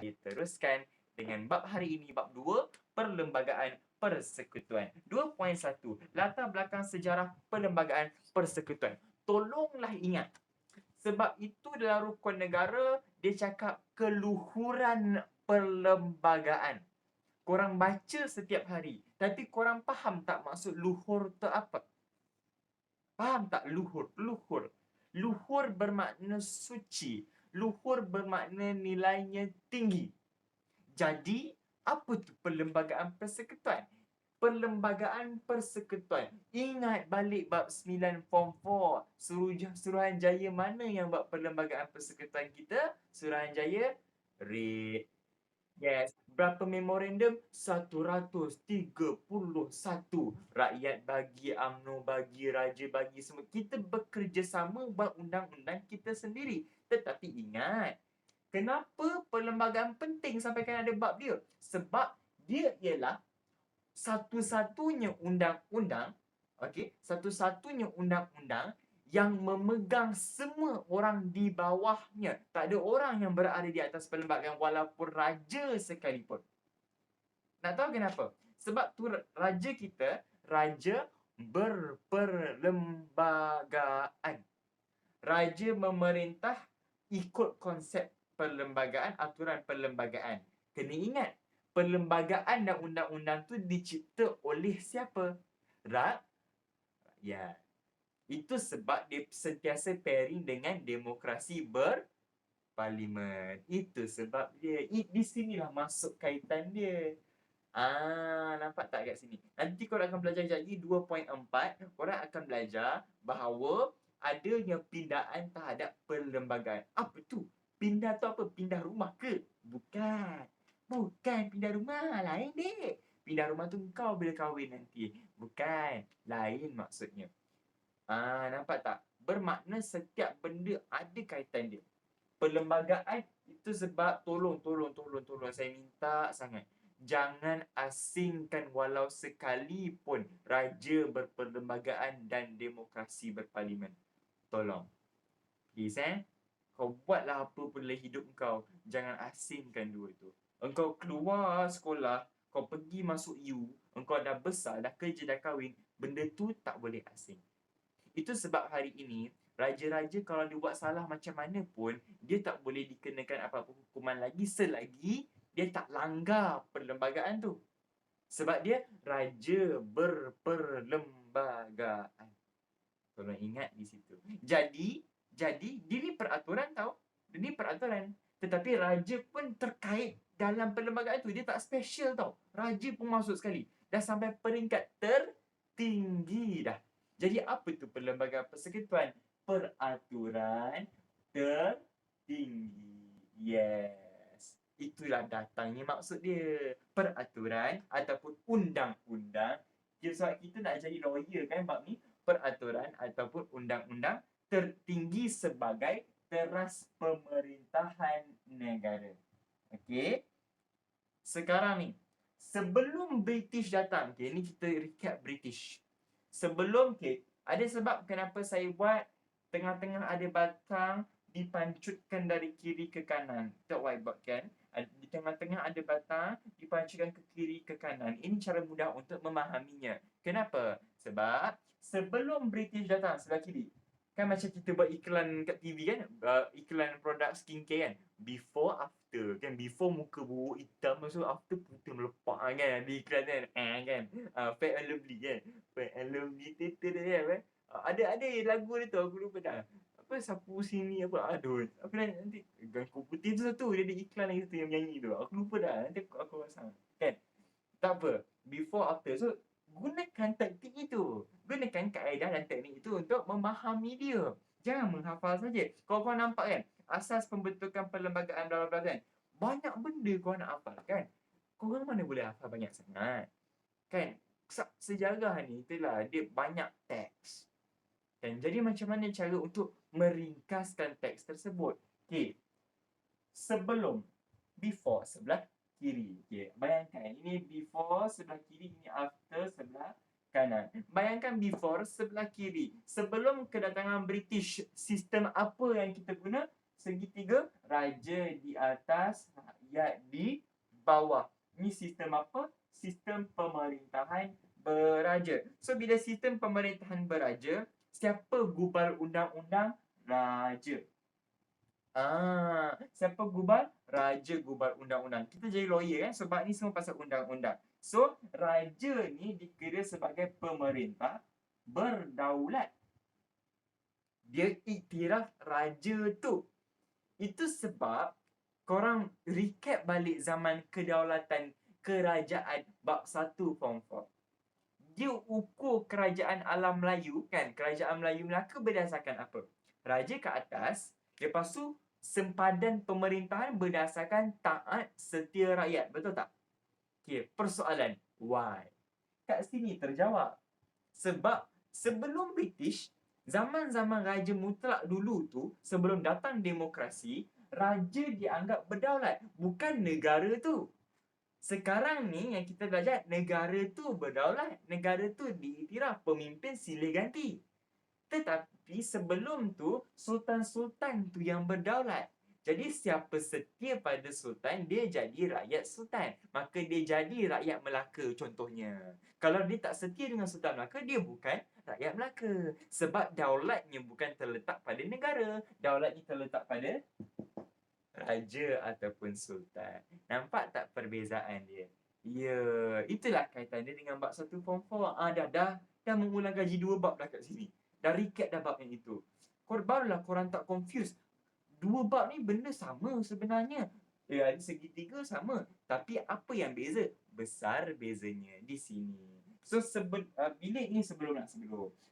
Diteruskan dengan bab hari ini, bab 2, Perlembagaan Persekutuan. 2.1, Latar belakang sejarah Perlembagaan Persekutuan. Tolonglah ingat, sebab itu dalam rukun negara, dia cakap keluhuran perlembagaan. Korang baca setiap hari, tapi korang faham tak maksud luhur tu apa? Faham tak luhur? Luhur. Luhur bermakna suci. Luhur bermakna nilainya tinggi. Jadi, apa tu perlembagaan persekutuan? Perlembagaan persekutuan. Ingat balik bab 9 form 4. Suruhanjaya mana yang buat perlembagaan persekutuan kita? Suruhanjaya Red. Yes. Berapa memorandum? 131. Rakyat bagi, UMNO bagi, raja bagi, semua. Kita bekerjasama buat undang-undang kita sendiri. Tetapi ingat, kenapa perlembagaan penting sampai kan ada bab dia? Sebab dia ialah satu-satunya undang-undang, satu-satunya undang-undang yang memegang semua orang di bawahnya. Tak ada orang yang berada di atas perlembagaan walaupun raja sekalipun. Nak tahu kenapa? Sebab tu raja kita, raja berperlembagaan. Raja memerintah ikut konsep perlembagaan, aturan perlembagaan. Kena ingat, perlembagaan dan undang-undang tu dicipta oleh siapa? Rakyat. Itu sebab dia sentiasa pairing dengan demokrasi berparlimen. Itu sebab dia. Di sinilah masuk kaitan dia. Nampak tak kat sini? Nanti korang akan belajar lagi 2.4. Korang akan belajar bahawa adanya pindaan terhadap perlembagaan. Apa tu? Pindah tu apa? Pindah rumah ke? Bukan. Bukan pindah rumah. Lain, dek. Pindah rumah tu kau bila kahwin nanti. Bukan. Lain maksudnya. Nampak tak? Bermakna setiap benda ada kaitan dia. Perlembagaan itu sebab tolong saya minta sangat. Jangan asingkan walau sekalipun raja berperlembagaan dan demokrasi berparlimen. Tolong. Please Kau buatlah apa pun dalam hidup kau. Jangan asingkan dua tu. Engkau keluar sekolah, kau pergi masuk U, engkau dah besar, dah kerja, dah kahwin, benda tu tak boleh asing. Itu sebab hari ini, raja-raja kalau dia buat salah macam mana pun, dia tak boleh dikenakan apa-apa hukuman lagi selagi dia tak langgar perlembagaan tu. Sebab dia raja berperlembagaan. Tolong ingat di situ. Jadi dia ni peraturan tau. Dia ni peraturan. Tetapi raja pun terkait dalam perlembagaan tu. Dia tak special tau. Raja pun masuk sekali. Dah sampai peringkat tertinggi dah. Jadi apa tu perlembagaan persekutuan? Peraturan tertinggi. Yes. Itulah datangnya maksud dia. Peraturan ataupun undang-undang. Sebab kita nak jadi lawyer kan bab ni. Peraturan ataupun undang-undang tertinggi sebagai teras pemerintahan negara. Okey. Sekarang ni, sebelum British datang, ni kita recap British. Sebelum ada sebab kenapa saya buat tengah-tengah ada batang dipancutkan dari kiri ke kanan. Tak whiteboard kan? Di tengah-tengah ada batang dipancutkan ke kiri ke kanan. Ini cara mudah untuk memahaminya. Kenapa? Sebab sebelum British datang sebelah kiri, kan macam kita buat iklan kat TV kan, iklan produk skincare kan, before after kan, before muka buruk hitam, so after putih melepak kan, di iklan kan, kan, Fair and Lovely kan, Fair and Lovely kan, ada lagu dia tu aku lupa dah, apa sapu sini apa, aduh apa nanti ganggu putih tu satu, dia ada iklan lagi satu yang menyanyi tu, aku lupa dah, nanti aku pasang kan. Tak apa, before after, so gunakan taktik itu. Gunakan kaedah dan teknik itu untuk memahami dia. Jangan menghafal saja. Kalau kau nampak kan, asas pembentukan perlembagaan bla bla kan, banyak benda kau nak hafal kan. Korang mana boleh hafal banyak sangat. Kan? Sejarah ni itulah dia banyak teks. Kan? Jadi macam mana cara untuk meringkaskan teks tersebut? Okey. Sebelum, before sebelah kiri. Okay. Bayangkan ini before sebelah kiri, ini after sebelah kanan. Bayangkan before sebelah kiri. Sebelum kedatangan British, sistem apa yang kita guna? Segitiga, raja di atas, rakyat di bawah. Ni sistem apa? Sistem pemerintahan beraja. So, bila sistem pemerintahan beraja, siapa gubal undang-undang? Raja. Siapa gubal? Raja gubal undang-undang. Kita jadi lawyer kan sebab ni semua pasal undang-undang. So, raja ni dikira sebagai pemerintah berdaulat. Dia iktiraf raja tu. Itu sebab korang recap balik zaman kedaulatan kerajaan bab 1 form 4. Dia ukur kerajaan alam Melayu kan. Kerajaan Melayu Melaka berdasarkan apa? Raja ke atas. Lepas tu sempadan pemerintahan berdasarkan taat setia rakyat. Betul tak? Okay, persoalan. Why? Kat sini terjawab. Sebab sebelum British, zaman-zaman Raja Mutlak dulu tu, sebelum datang demokrasi, raja dianggap berdaulat. Bukan negara tu. Sekarang ni yang kita belajar, negara tu berdaulat. Negara tu diiktiraf. Pemimpin silih ganti. Tetapi sebelum tu, sultan-sultan tu yang berdaulat. Jadi siapa setia pada sultan, dia jadi rakyat sultan. Maka dia jadi rakyat Melaka contohnya. Kalau dia tak setia dengan sultan Melaka, dia bukan rakyat Melaka. Sebab daulatnya bukan terletak pada negara. Daulatnya terletak pada raja ataupun sultan. Nampak tak perbezaan dia? Ya, itulah kaitan dia dengan bab 1 form 4. Dah mengulang gaji 2 bab dah kat sini. Dah recap dah bab yang itu. Barulah korang tak confuse. 2 bab ni benda sama sebenarnya. Ada segitiga sama. Tapi apa yang beza? Besar bezanya di sini. So, bilik ni sebelum.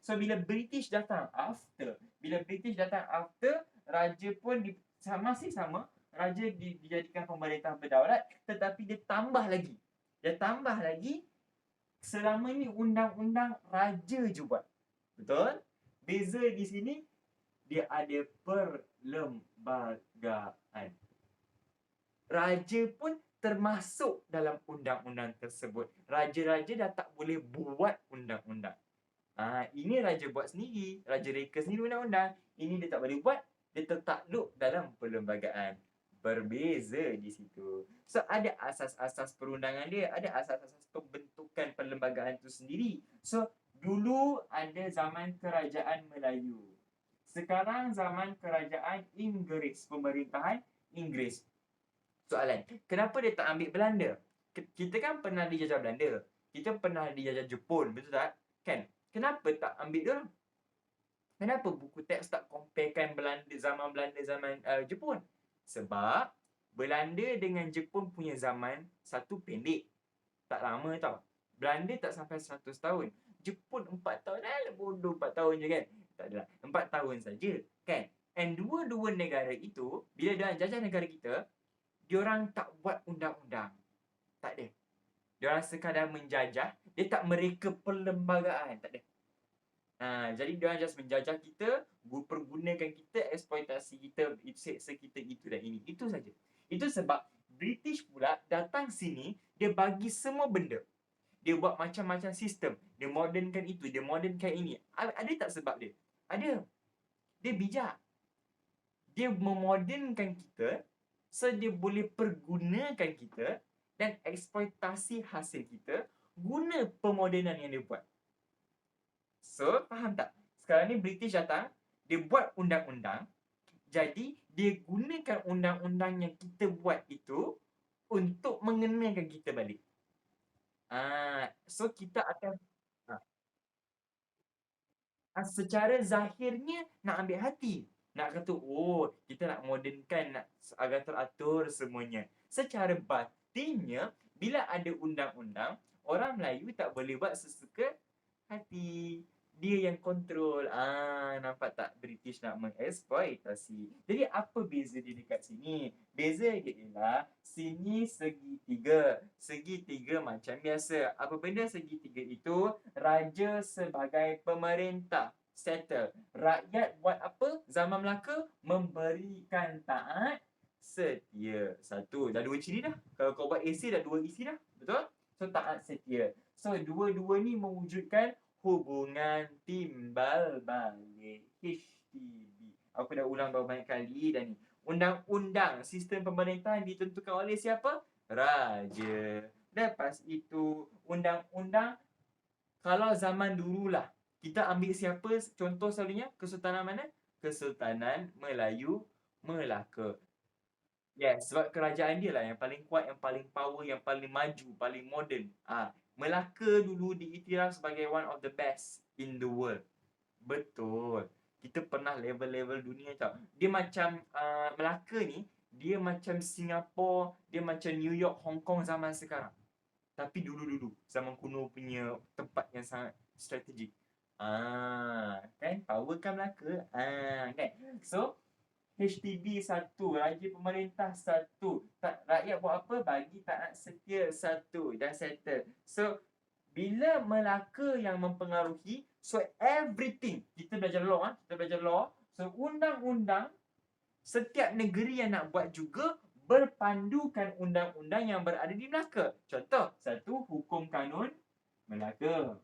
So, bila British datang after. Raja pun masih sama. Raja dijadikan pemerintah berdaulat. Tetapi dia tambah lagi. Selama ni undang-undang raja je buat. Betul? Beza di sini, dia ada perlembagaan. Raja pun termasuk dalam undang-undang tersebut. Raja-raja dah tak boleh buat undang-undang. Ini raja buat sendiri. Raja reka sendiri undang-undang. Ini dia tak boleh buat. Dia tertakluk dalam perlembagaan. Berbeza di situ. So, ada asas-asas perundangan dia. Ada asas-asas pembentukan perlembagaan tu sendiri. So, dulu ada zaman kerajaan Melayu. Sekarang zaman kerajaan Inggeris. Pemerintahan Inggeris. Soalan, kenapa dia tak ambil Belanda? Kita kan pernah dijajah Belanda. Kita pernah dijajah Jepun. Betul tak? Kan? Kenapa tak ambil dia orang? Kenapa buku teks tak comparekan zaman Jepun? Sebab Belanda dengan Jepun punya zaman satu pendek. Tak lama tau. Belanda tak sampai 100 tahun. Jepun 4 tahun. Bodoh 4 tahun je kan? Tak adalah. 4 tahun saja. Kan? And dua-dua negara itu, bila dia jajah negara kita, diorang tak buat undang-undang. Tak ada. Diorang sekadar menjajah. Dia tak mereka perlembagaan. Tak ada. Jadi diorang just menjajah kita, pergunakan kita, eksploitasi kita, seksa kita, itu dan ini. Itu saja. Itu sebab British pula datang sini, dia bagi semua benda. Dia buat macam-macam sistem. Dia modernkan itu, dia modernkan ini. Ada tak sebab dia? Ada. Dia bijak. Dia memodernkan kita, so dia boleh pergunakan kita dan eksploitasi hasil kita guna pemodenan yang dia buat. So, faham tak? Sekarang ni British datang, dia buat undang-undang. Jadi, dia gunakan undang-undang yang kita buat itu untuk mengenakan kita balik. So, kita akan secara zahirnya nak ambil hati. Nak kata, kita nak modernkan, nak agar teratur semuanya. Secara batinnya, bila ada undang-undang, orang Melayu tak boleh buat sesuka hati. Dia yang kontrol. Nampak tak? British nak mengeksploitasi. Jadi apa beza dia dekat sini? Beza dia ialah sini segitiga. Segitiga macam biasa. Apa benda segitiga itu? Raja sebagai pemerintah. Settle. Rakyat buat apa? Zaman Melaka memberikan taat setia. Satu. Dah 2 ciri dah. Kalau kau buat essay dah 2 isi dah. Betul? So taat setia. So dua-dua ni mewujudkan hubungan timbal balik HTB. Aku dah ulang berapa banyak kali dah ni. Undang-undang sistem pemerintahan ditentukan oleh siapa? Raja. Lepas itu, undang-undang kalau zaman dululah, kita ambil siapa contoh selalunya? Kesultanan mana? Kesultanan Melayu Melaka. Yes, sebab kerajaan dia lah yang paling kuat, yang paling power, yang paling maju, paling moden. Melaka dulu diiktiraf sebagai one of the best in the world. Betul. Kita pernah level-level dunia tau. Dia macam Melaka ni, dia macam Singapore, dia macam New York, Hong Kong zaman sekarang. Tapi dulu-dulu, zaman kuno punya tempat yang sangat strategik. Kan? Power kan Melaka. Kan? So, HDB satu, Raja Pemerintah satu. Tak, rakyat buat apa? Bagi taat setia satu. Dah settle. So, bila Melaka yang mempengaruhi, so everything, kita belajar law, kita belajar law. So, undang-undang, setiap negeri yang nak buat juga berpandukan undang-undang yang berada di Melaka. Contoh, satu, hukum kanun Melaka.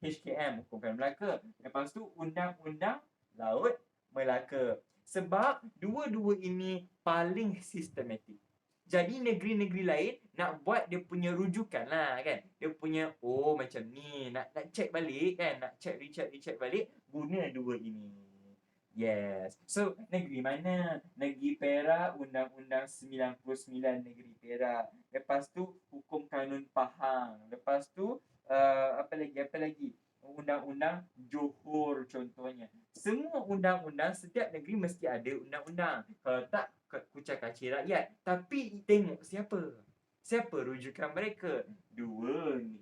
HKM, hukum kanun Melaka. Lepas tu, undang-undang laut Melaka. Sebab dua-dua ini paling sistematik. Jadi negeri-negeri lain nak buat dia punya rujukan lah kan. Dia punya, oh macam ni. Nak check balik kan. Nak check, recheck balik. Guna dua ini. Yes. So, negeri mana? Negeri Perak, Undang-Undang 99 Negeri Perak. Lepas tu, Hukum Kanun Pahang. Lepas tu, apa lagi? Undang-Undang Johor contohnya. Semua undang-undang, setiap negeri mesti ada undang-undang. Kalau tak, kucak kacir rakyat. Tapi tengok siapa? Siapa rujukan mereka? Dua ni.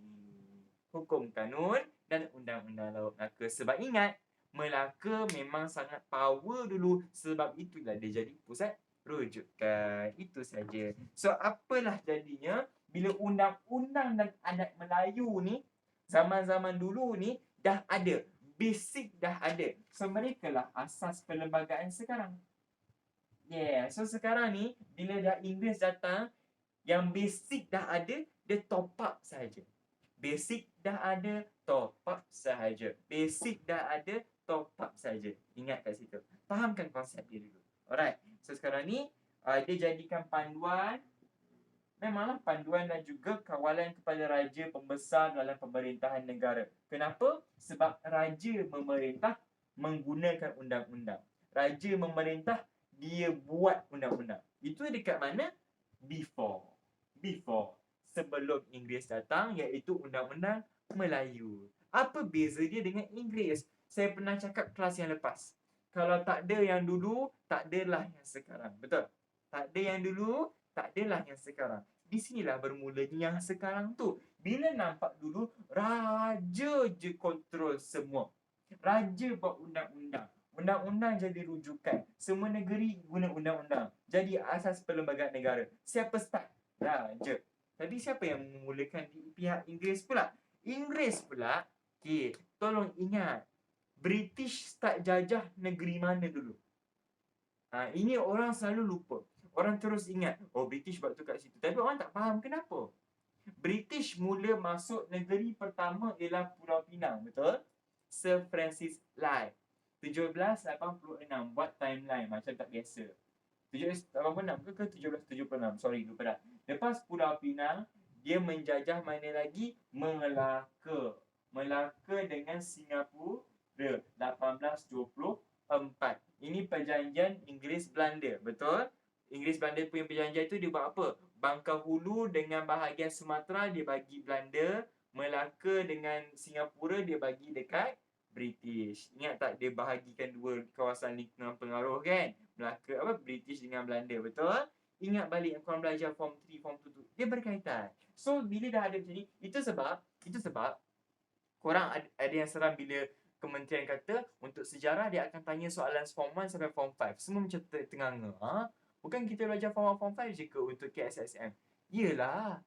Hukum Kanun dan Undang-Undang Laut Melaka. Sebab ingat, Melaka memang sangat power dulu. Sebab itulah dia jadi pusat rujukan. Itu saja. So, apalah jadinya bila undang-undang dan adat Melayu ni, zaman-zaman dulu ni, dah ada. Basic dah ada. So, mereka lah asas perlembagaan sekarang. Yeah. So, sekarang ni, bila dah Inggeris datang, yang basic dah ada, dia top up sahaja. Basic dah ada, top up sahaja. Basic dah ada, top up saja. Ingat kat situ. Fahamkan konsep dia dulu. Alright. So sekarang ni, dia jadikan panduan. Memanglah panduan dan juga kawalan kepada raja pembesar dalam pemerintahan negara. Kenapa? Sebab raja memerintah menggunakan undang-undang. Raja memerintah, dia buat undang-undang. Itu dekat mana? Before. Sebelum Inggeris datang, iaitu Undang-Undang Melayu. Apa beza dia dengan Inggeris? Saya pernah cakap kelas yang lepas. Kalau tak ada yang dulu, tak adalah yang sekarang. Betul? Tak ada yang dulu, tak adalah yang sekarang. Di sinilah bermulanya yang sekarang tu. Bila nampak dulu, raja je kontrol semua. Raja buat undang-undang. Undang-undang jadi rujukan. Semua negeri guna undang-undang. Jadi asas perlembagaan negara. Siapa start? Raja. Tapi siapa yang memulakan di pihak Inggeris pula? Inggeris pula, okay, tolong ingat. British start jajah negeri mana dulu? Ini orang selalu lupa. Orang terus ingat, oh British buat tu kat situ. Tapi orang tak faham kenapa. British mula masuk negeri pertama ialah Pulau Pinang, betul? Sir Francis Lye. 1786, buat timeline macam tak biasa. 1786 ke 1776? Sorry, lupa dah. Lepas Pulau Pinang, dia menjajah mana lagi? Melaka. Melaka dengan Singapura 1824. Ini perjanjian Inggeris-Belanda, betul? Inggeris-Belanda punya perjanjian tu dia buat apa? Bangka Hulu dengan bahagian Sumatera dia bagi Belanda. Melaka dengan Singapura dia bagi dekat British. Ingat tak dia bahagikan dua kawasan lingkungan pengaruh kan? Melaka apa? British dengan Belanda, betul? Ingat balik yang korang belajar form 3, form 2 tu. Dia berkaitan. So, bila dah ada macam ni, itu sebab korang ada yang seram bila kementerian kata untuk sejarah dia akan tanya soalan form 1 sampai form 5. Semua macam tengah-tengah. Bukan kita belajar form 1, form 5 je ke untuk KSSM? Yelah.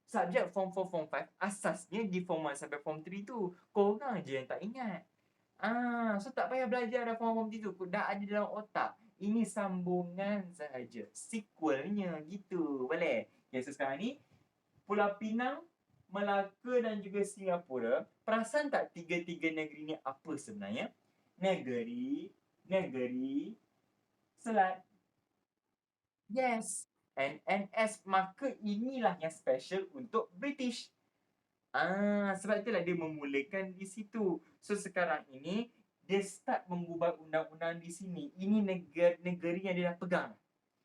Subjek form 4, form 5 asasnya di form 1 sampai form 3 tu. Korang je yang tak ingat. So tak payah belajar dah form 3 tu. Dah ada dalam otak. Ini sambungan sahaja. Sequelnya gitu. Boleh? Okay, so sekarang ni Pulau Pinang, Melaka dan juga Singapura. Perasan tak tiga-tiga negeri ni apa sebenarnya? Negeri Selat. Yes. NNS. Maka inilah yang special untuk British. Sebab itulah dia memulakan di situ. So sekarang ini dia start mengubah undang-undang di sini. Ini negeri yang dia dah pegang.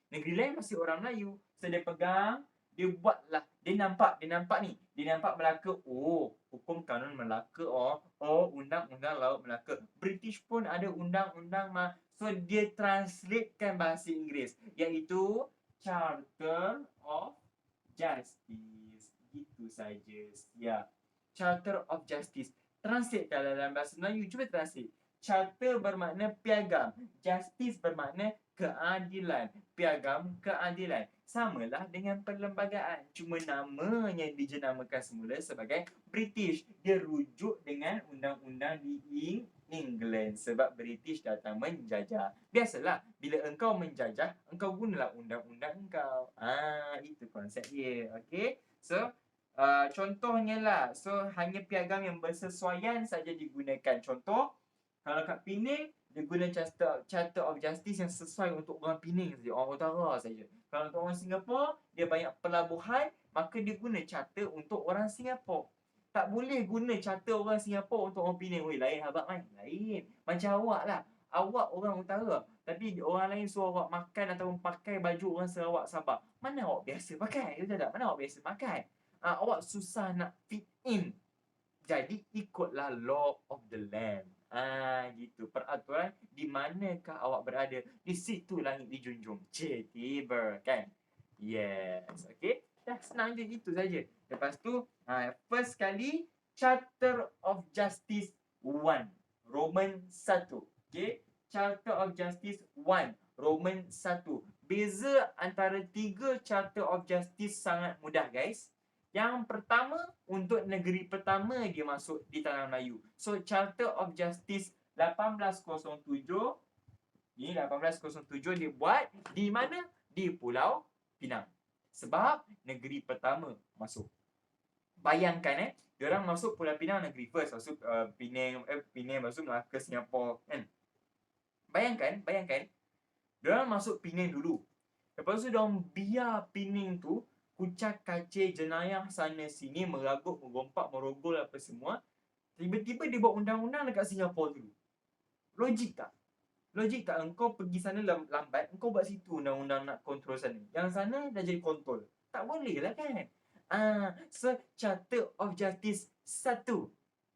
Negeri lain masih orang Melayu. So dia pegang, dia buatlah. Dia nampak ni. Dia nampak Melaka. Oh, hukum kanun Melaka. Undang-undang Laut Melaka. British pun ada undang-undang. So dia translatekan bahasa Inggeris. Iaitu Charter of Justice. Itu saja. Ya. Charter of Justice. Translate dalam bahasa Melayu. Cuba translate. Charter bermakna piagam. Justice bermakna keadilan. Piagam keadilan. Samalah dengan perlembagaan. Cuma namanya dijenamakan semula sebagai British. Dia rujuk dengan undang-undang di England. Sebab British datang menjajah. Biasalah, bila engkau menjajah, engkau gunalah undang-undang engkau. Itu konsep dia. Okay? So, contohnya lah. So, hanya piagam yang bersesuaian saja digunakan. Contoh, kalau kat Penang, dia guna Charter of Justice yang sesuai untuk orang Penang saja, orang utara saja. Kalau untuk orang Singapura, dia banyak pelabuhan, maka dia guna charter untuk orang Singapura. Tak boleh guna charter orang Singapura untuk orang Penang. Weh, lain abang kan? Lain. Macam awak lah. Awak orang utara, tapi orang lain suruh awak makan ataupun pakai baju orang Sarawak Sabah. Mana awak biasa pakai? Betul tak? Mana awak biasa pakai? Awak susah nak fit in. Jadi ikutlah law of the land. Gitu. Peraturan di manakah awak berada, di situ langit dijunjung. Tiba kan? Yes. Okay. Dah senang je, itu saja. Lepas tu, first kali Charter of Justice 1. Roman 1. Okay. Charter of Justice 1. Roman 1. Beza antara 3 Charter of Justice sangat mudah, guys. Yang pertama, untuk negeri pertama dia masuk di Tanah Melayu. So, Charter of Justice 1807. Ni 1807 dia buat di mana? Di Pulau Pinang. Sebab negeri pertama masuk. Bayangkan diorang masuk Pulau Pinang negeri first. Masuk Penang masuk Melaka, Singapura kan. Bayangkan. Diorang masuk Penang dulu. Lepas tu diorang biar Penang tu kucak kacir jenayah sana sini, meragut, merompak, merogol apa semua. Tiba-tiba dia buat undang-undang dekat Singapura dulu. Logik tak? Engkau pergi sana lambat, engkau buat situ undang-undang nak kontrol sana. Yang sana dah jadi kontrol. Tak boleh lah kan? So Charter of Justice 1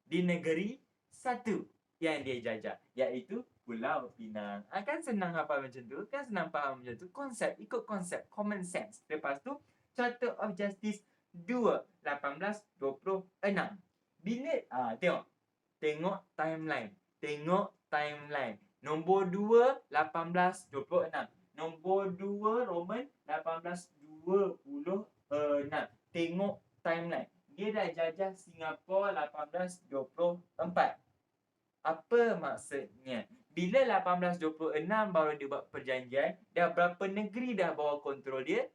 di negeri 1 yang dia jajah, iaitu Pulau Pinang. Kan senang hafal macam tu, kan senang faham macam tu. Konsep, ikut konsep, common sense. Lepas tu Charter of Justice 2 1826. Bila tengok timeline. Nombor 2 1826. Nombor 2 Roman 1826. Tengok timeline. Dia dah jajah Singapura 1824. Apa maksudnya? Bila 1826 baru dia buat perjanjian, dah berapa negeri dah bawa kontrol dia?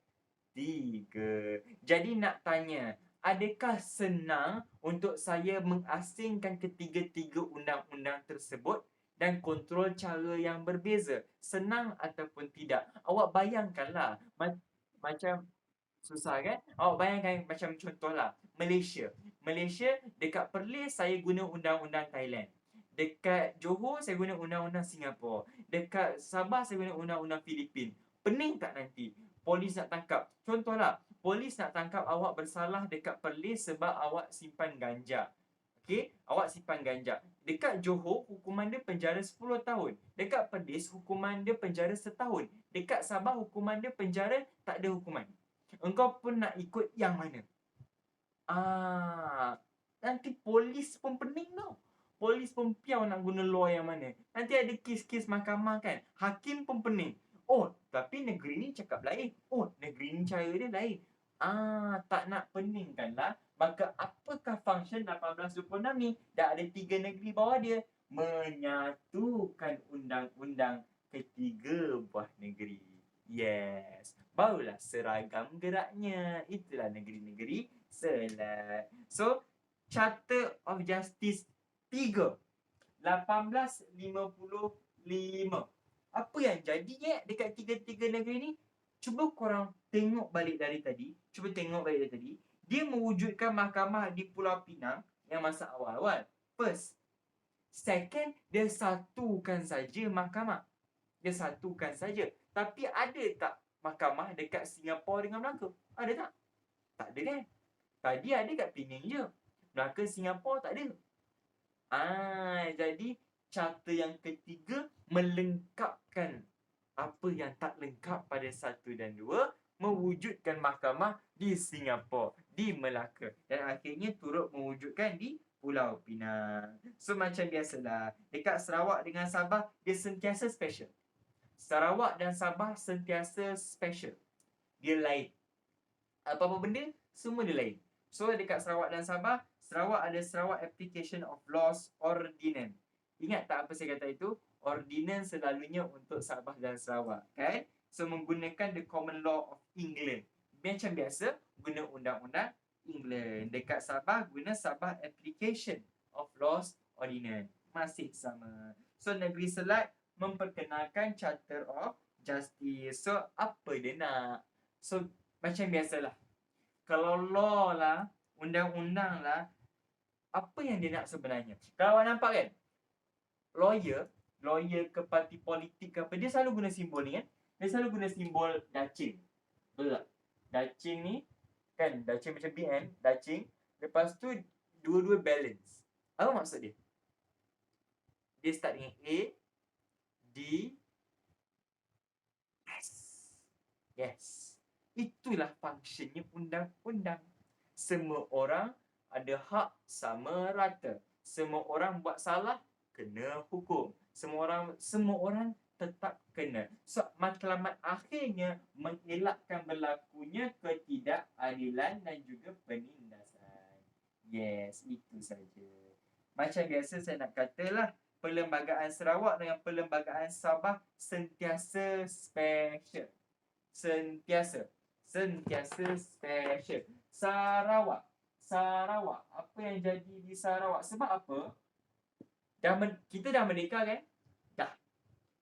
3. Jadi nak tanya, adakah senang untuk saya mengasingkan ketiga-tiga undang-undang tersebut dan kontrol cara yang berbeza? Senang ataupun tidak? Awak bayangkanlah, macam susah kan? Awak bayangkan macam contohlah, Malaysia. Dekat Perlis saya guna undang-undang Thailand. Dekat Johor saya guna undang-undang Singapura. Dekat Sabah saya guna undang-undang Filipin. Pening tak nanti? Polis nak tangkap. Contohlah, polis nak tangkap awak bersalah dekat Perlis sebab awak simpan ganja. Okey, awak simpan ganja. Dekat Johor, hukuman dia penjara 10 tahun. Dekat Perlis, hukuman dia penjara setahun. Dekat Sabah, hukuman dia penjara tak ada hukuman. Engkau pun nak ikut yang mana? Nanti polis pun pening tau. Polis pun piau nak guna law yang mana. Nanti ada kes-kes mahkamah kan. Hakim pun pening. Tapi negeri ni cakap lain. Negeri ni cara dia lain. Tak nak peningkan lah. Maka apakah function 1826 ni? Dah ada 3 negeri bawah dia. Menyatukan undang-undang ketiga buah negeri. Yes. Barulah seragam geraknya. Itulah negeri-negeri selat. So, Charter of Justice 3 1855. Apa yang jadi dekat tiga-tiga negeri ni? Cuba korang tengok balik dari tadi. Dia mewujudkan mahkamah di Pulau Pinang yang masa awal-awal. First. Second, dia satukan saja mahkamah. Tapi ada tak mahkamah dekat Singapura dengan Melaka? Ada tak? Tak ada kan? Tadi ada kat Penang je. Melaka, Singapura tak ada. Jadi carta yang ketiga melengkapkan apa yang tak lengkap pada 1 dan 2, mewujudkan mahkamah di Singapura, di Melaka, dan akhirnya turut mewujudkan di Pulau Pinang. So macam biasalah, dekat Sarawak dengan Sabah dia sentiasa special. Sarawak dan Sabah sentiasa special. Dia lain. Apa-apa benda, semua dia lain. So dekat Sarawak dan Sabah, Sarawak ada Sarawak Application of Laws Ordinance. Ingat tak apa saya kata itu? Ordinance selalunya untuk Sabah dan Sarawak, kan? So menggunakan the common law of England. Macam biasa, guna undang-undang England. Dekat Sabah, guna Sabah Application of Laws Ordinance. Masih sama. So Negeri Selat memperkenalkan Charter of Justice. So apa dia nak? So macam biasalah. Kalau law lah, undang-undang lah, apa yang dia nak sebenarnya? Kalau awak nampak kan, lawyer ke parti politik ke apa, dia selalu guna simbol ni kan. Dia selalu guna simbol dacing. Betul tak? Dacing ni kan, dacing macam BN, dacing. Lepas tu dua-dua balance. Apa maksud dia? Dia start dengan A, D, S. Yes. Itulah functionnya undang-undang. Semua orang ada hak sama rata. Semua orang buat salah, kena hukum. Semua orang tetap kena. So, matlamat akhirnya mengelakkan berlakunya ketidakadilan dan juga penindasan. Yes, itu saja. Macam biasa saya nak katalah, Perlembagaan Sarawak dengan Perlembagaan Sabah sentiasa special. Sentiasa special. Sarawak. Apa yang jadi di Sarawak? Sebab apa? Kita dah merdeka kan? Dah.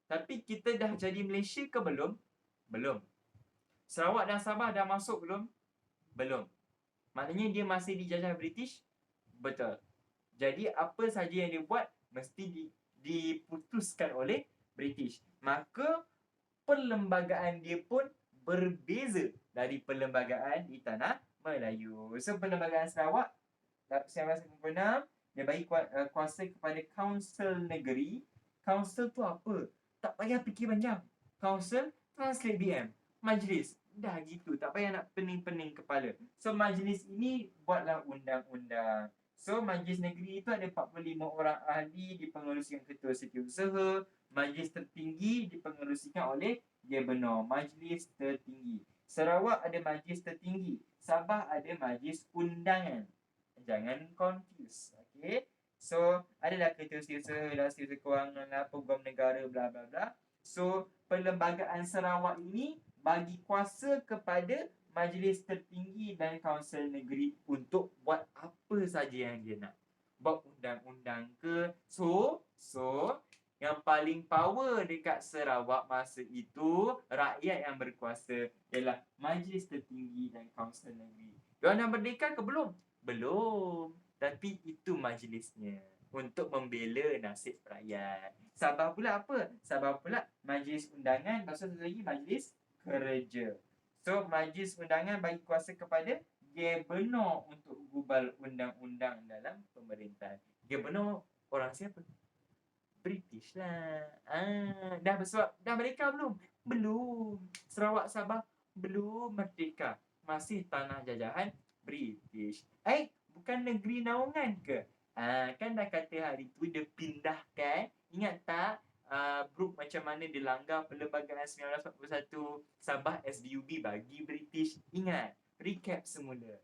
Tapi kita dah jadi Malaysia ke belum? Belum. Sarawak dan Sabah dah masuk belum? Belum. Maknanya dia masih dijajah British? Betul. Jadi apa saja yang dia buat mesti diputuskan oleh British. Maka perlembagaan dia pun berbeza dari perlembagaan di tanah Melayu. So Perlembagaan Sarawak 1996 dia bagi kuasa kepada Kaunsil Negeri. Kaunsil tu apa? Tak payah fikir panjang. Kaunsil translate BM. Majlis. Dah gitu. Tak payah nak pening-pening kepala. So majlis ini buatlah undang-undang. So Majlis Negeri itu ada 45 orang ahli dipengerusikan Ketua Setiausaha. Majlis tertinggi dipengerusikan oleh Gubernur. Majlis tertinggi. Sarawak ada majlis tertinggi. Sabah ada majlis undangan. Jangan confuse. Okay. So adalah Ketua Setiausaha, Setiausaha Kewangan, Peguam Negara, bla bla bla. So Perlembagaan Sarawak ini bagi kuasa kepada Majlis Tertinggi dan Kaunsil Negeri untuk buat apa saja yang dia nak. Buat undang-undang ke. So yang paling power dekat Sarawak masa itu, rakyat yang berkuasa ialah Majlis Tertinggi dan Kaunsil Negeri. Diorang dah merdeka ke belum? Belum. Tapi itu majlisnya untuk membela nasib rakyat. Sabah pula apa? Sabah pula Majlis Undangan, maksud lagi Majlis Kerja. So, Majlis Undangan bagi kuasa kepada Gubernur untuk gubal undang-undang dalam pemerintahan. Gubernur orang siapa? British lah. Dah merdeka belum? Belum. Sarawak, Sabah belum merdeka. Masih tanah jajahan British. Bukan negeri naungan ke? Kan dah kata hari tu dia pindahkan. Ingat tak? Brooke macam mana dia langgar Perlembagaan 1941, Sabah SDUB bagi British. Ingat, recap semula.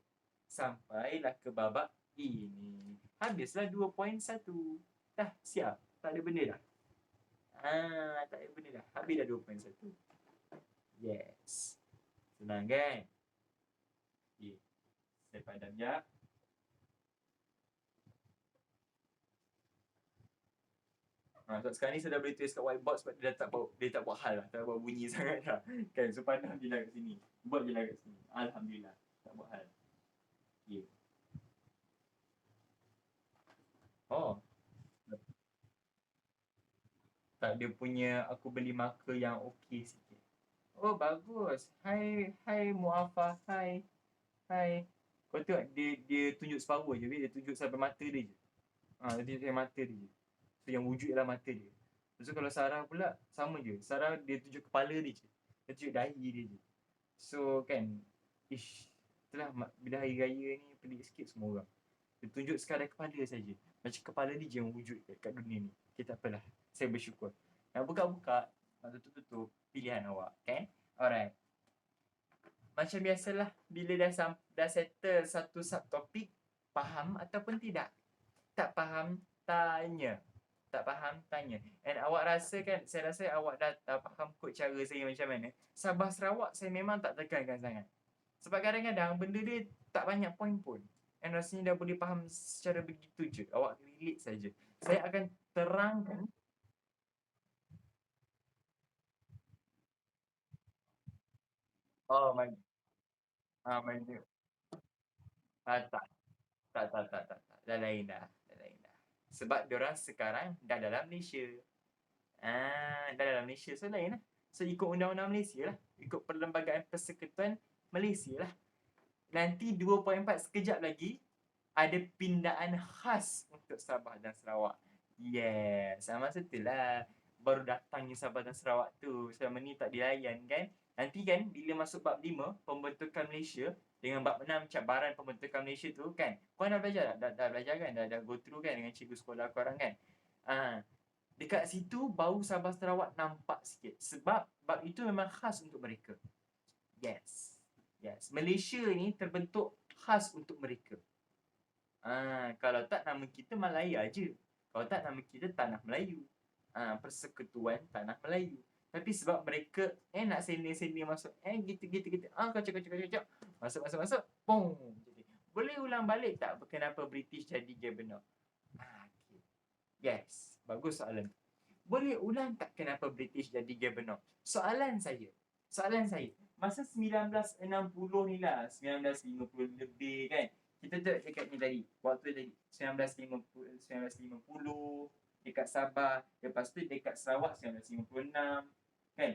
Sampailah ke babak ini. Habislah 2.1. Dah siap. Tak ada benda dah. Tak ada benda dah. Habis dah 2.1. Yes. Senang kan? Okay. Saya padam sekejap. Sebab sekarang ni saya dah boleh tulis kat whiteboard sebab dia tak buat hal lah, tak buat bunyi sangat dah. Kan, so pandang je lah kat sini. Buat je lah kat sini. Alhamdulillah, tak buat hal. Okay. Oh, tak, dia punya aku beli marker yang okey sikit. Oh, bagus. Hai Muafah, hai. Hai. Kau tengok dia tunjuk separuh je, dia tunjuk sampai mata dia je. Dia tunjuk sampai mata dia je. So yang wujud dalam mata dia. Lepas tu kalau Sarah pula sama je. Sarah dia tunjuk kepala dia je. Dia tunjuk dahi dia je. So kan, itulah bila hari raya ni pelik sikit semua orang. Dia tunjuk sekadar kepala saja. Macam kepala dia je yang wujud kat dunia ni. Okay, tak apalah. Saya bersyukur. Nak buka-buka, nak tutup-tutup, pilihan awak. Kan? Alright. Macam biasalah, bila dah settle satu subtopik, faham ataupun tidak? Tak faham, tanya. Tak faham, tanya. And awak rasa kan, saya rasa awak dah faham kot cara saya macam mana. Sabah Sarawak saya memang tak tekankan sangat. Sebab kadang-kadang benda dia tak banyak point pun. And rasanya dah boleh faham secara begitu je. Awak relate saja. Saya akan terangkan. Oh, mana? Mana? Tak. Tak. Dah lain dah. Dah lain dah. Sebab diorang sekarang dah dalam Malaysia. Dah dalam Malaysia. So lain lah. So ikut undang-undang Malaysia lah. Ikut Perlembagaan Persekutuan Malaysia lah. Nanti 2.4 sekejap lagi ada pindaan khas untuk Sabah dan Sarawak. Yes, masa tu lah baru datangnya Sabah dan Sarawak tu. Selama ni tak dilayan kan. Nanti kan bila masuk bab 5 pembentukan Malaysia dengan bab 6 cabaran pembentukan Malaysia tu kan. Korang dah belajar tak? Dah belajar kan? Dah go through kan dengan cikgu sekolah korang kan? Dekat situ baru Sabah Sarawak nampak sikit. Sebab bab itu memang khas untuk mereka. Yes. Malaysia ni terbentuk khas untuk mereka. Kalau tak nama kita Malaya je. Kalau tak nama kita Tanah Melayu. Persekutuan Tanah Melayu. Tapi sebab mereka nak seni-seni masuk gitu. Kacau. Masuk. Pong. Jadi, boleh ulang balik tak kenapa British jadi Gabonor? Okay. Yes. Bagus soalan. Boleh ulang tak kenapa British jadi Gabonor? Soalan saya. Masa 1960 ni lah. 1950 lebih kan. Kita tengok dekat ni tadi. Waktu tadi. 1950. Dekat Sabah. Lepas tu dekat Sarawak 1956. Kan?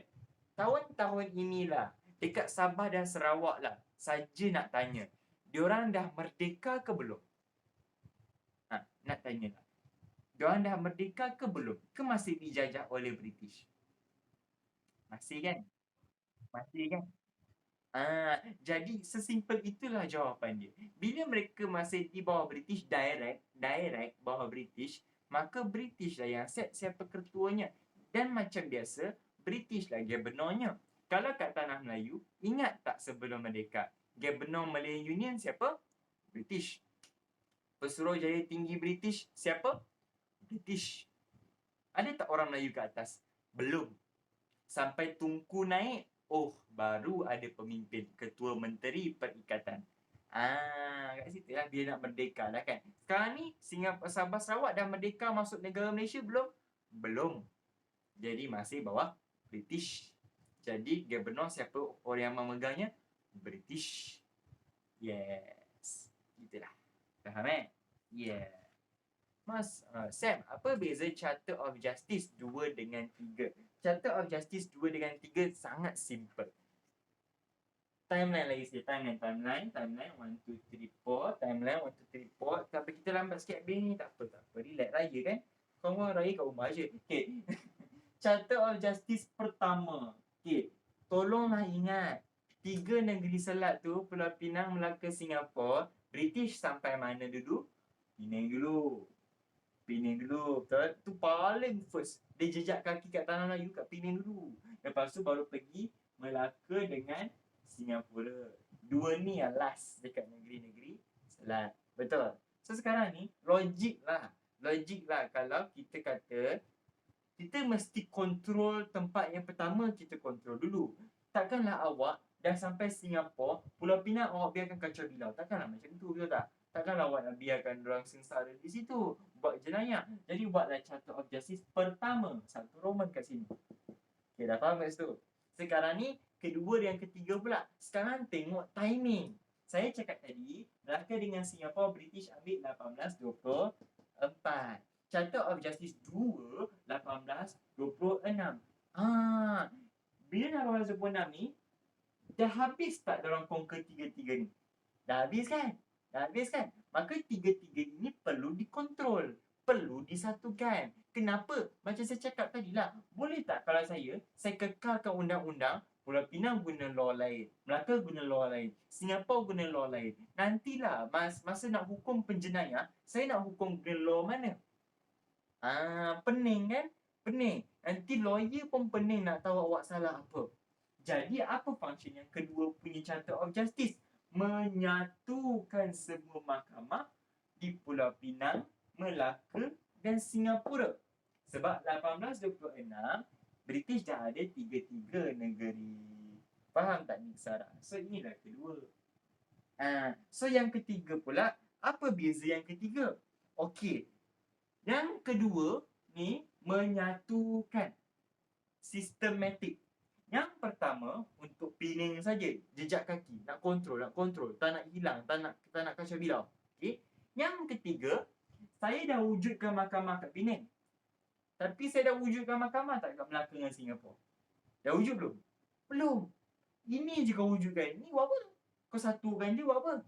Tahun-tahun inilah. Dekat Sabah dan Sarawak lah. Saja nak tanya. Diorang dah merdeka ke belum? Nak tanya lah. Diorang dah merdeka ke belum? Ke masih dijajah oleh British? Masih kan? Jadi sesimpel itulah jawapan dia. Bila mereka masih di bawah British, direct bawah British, maka British lah yang set siapa ketuanya. Dan macam biasa, British lah Gabonornya. Kalau kat Tanah Melayu, ingat tak sebelum merdeka? Gabonor Malay Union siapa? British. Pesuruhjaya tinggi British siapa? British. Ada tak orang Melayu kat atas? Belum. Sampai Tunku naik, baru ada pemimpin, Ketua Menteri Perikatan. Kat situ lah dia nak merdeka lah kan. Sekarang ni Singapura, Sabah Sarawak dah merdeka masuk negara Malaysia belum? Belum. Jadi masih bawah British. Jadi Gabonor siapa orang yang memegangnya? British. Yes. Gitulah. Faham Yeah. Sam, apa beza Charter of Justice 2 dengan 3? Charter of Justice 2 dengan 3 sangat simple. Timeline lagi sikit. Timeline 1, 2, 3, 4. Timeline 1, 2, 3, 4. Tapi kita lambat sikit habis ni. Tak apa. Relax raya kan. Korang raya kat rumah je. Okay. Charter of Justice pertama. Okay. Tolonglah ingat. 3 negeri selat tu, Pulau Pinang, Melaka, Singapura. British sampai mana dulu? Penang dulu. Betul? Tu paling first. Dia jejak kaki kat Tanah Melayu kat Penang dulu. Lepas tu baru pergi Melaka dengan Singapura. 2 ni yang last dekat negeri-negeri selat. Betul? So sekarang ni logik lah kalau kita kata kita mesti kontrol tempat yang pertama, kita kontrol dulu. Takkanlah awak dah sampai Singapura, Pulau Pinang awak biarkan kacau bilau. Takkanlah macam tu, betul tak? Takkanlah awak nak biarkan orang sengsara di situ, buat jenayah. Jadi buatlah Charter of Justice pertama, satu Roman kat sini. Okay, dah faham kat situ? Sekarang ni, kedua dan ketiga pula. Sekarang tengok timing. Saya cakap tadi, Melaka dengan Singapura British ambil 1824. Charter of Justice 2, 1826. Bila 1826 ni, dah habis tak dorang conquer tiga-tiga ni? Dah habis kan? Maka tiga-tiga ini perlu dikontrol, perlu disatukan. Kenapa? Macam saya cakap tadi lah. Boleh tak kalau saya kekalkan undang-undang, Pulau Pinang guna law lain, Melaka guna law lain, Singapura guna law lain. Nantilah masa nak hukum penjenayah, saya nak hukum guna law mana? Pening kan? Pening. Nanti lawyer pun pening nak tahu awak salah apa. Jadi apa function yang kedua punya Charter of Justice? Menyatukan semua mahkamah di Pulau Pinang, Melaka dan Singapura. Sebab 1826 British dah ada tiga-tiga negeri. Faham tak Nik Sarah? So inilah kedua. So yang ketiga pula, apa beza yang ketiga? Okey. Yang kedua ni menyatukan, sistematik. Yang pertama untuk Penang saja, jejak kaki, nak kontrol, tak nak hilang, tak nak kacau bilau. Okey. Yang ketiga, saya dah wujudkan mahkamah kat Penang. Tapi saya dah wujudkan mahkamah tak kat Melaka dengan Singapura? Dah wujud belum? Belum. Ini je kau wujudkan. Ni buat apa? Kau satukan je buat apa?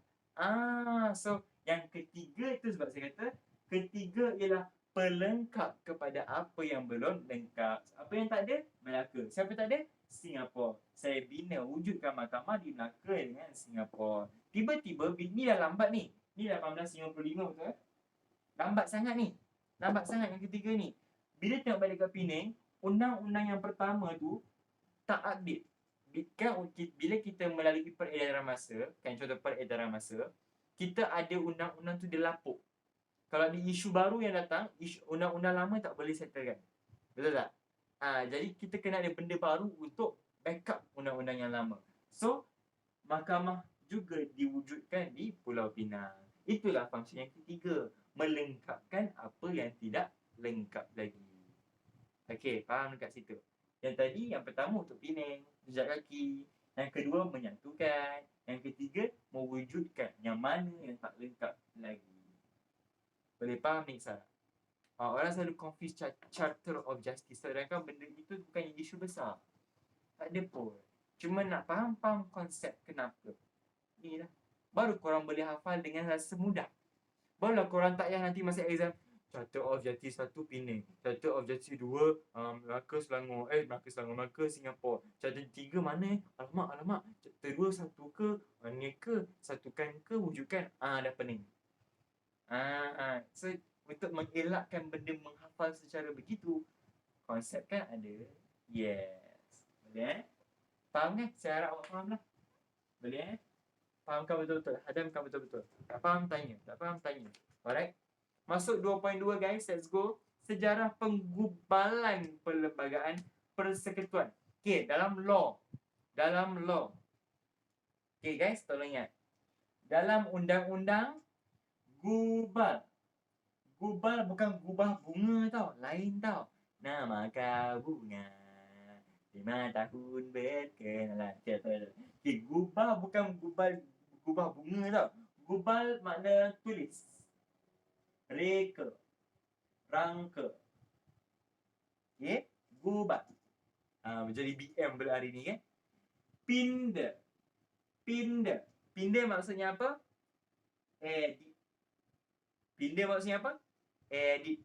So yang ketiga tu sebab saya kata ketiga ialah pelengkap kepada apa yang belum lengkap. Apa yang tak ada? Melaka. Siapa tak ada? Singapura. Saya bina wujudkan mahkamah di Melaka dengan Singapura. Tiba-tiba ni dah lambat ni. Ni 1855 betul? Lambat sangat ni. Lambat sangat yang ketiga ni. Bila tengok balik kat Penang, undang-undang yang pertama tu tak update. Kan bila kita melalui peredaran masa, kan contoh peredaran masa, kita ada undang-undang tu dia lapuk. Kalau ada isu baru yang datang, undang-undang lama tak boleh settlekan. Betul tak? Jadi kita kena ada benda baru untuk backup undang-undang yang lama. So, mahkamah juga diwujudkan di Pulau Pinang. Itulah fungsi yang ketiga. Melengkapkan apa yang tidak lengkap lagi. Okey, faham dekat situ? Yang tadi, yang pertama untuk Penang, jejak kaki. Yang kedua, menyatukan. Yang ketiga, mewujudkan yang mana yang tak lengkap lagi. Boleh faham ni, Sarah? Orang selalu confuse Charter of Justice. Sedangkan benda itu bukan isu besar. Tak ada pun. Cuma nak faham konsep kenapa. Ni lah. Baru korang boleh hafal dengan rasa mudah. Barulah korang tak payah nanti masa exam. Charter of Justice 1 Penang. Charter of Justice 2 Melaka Selangor. Melaka Singapura. Charter 3 mana? Alamak. Charter 2 satu ke? Mana ke? Satukan ke? Wujudkan? Dah pening. So untuk mengelakkan benda menghafal secara begitu, konsep kan ada. Yes. Boleh Faham kan? Saya harap awak faham lah. Boleh Fahamkan betul-betul. Hadamkan betul-betul. Tak faham tanya. Alright. Masuk 2.2 guys. Let's go. Sejarah penggubalan perlembagaan persekutuan. Okay, dalam law. Okay guys, tolong ingat. Dalam undang-undang, gubal bukan gubah bunga tau. Lain tau. Nama kau bunga, 5 tahun berkenalan. Okay, gubah bukan gubah bunga tau. Gubal makna tulis. Reka. Rangka. Okay, gubal. Menjadi BM pula hari ni kan. Pinda maksudnya apa? Edit.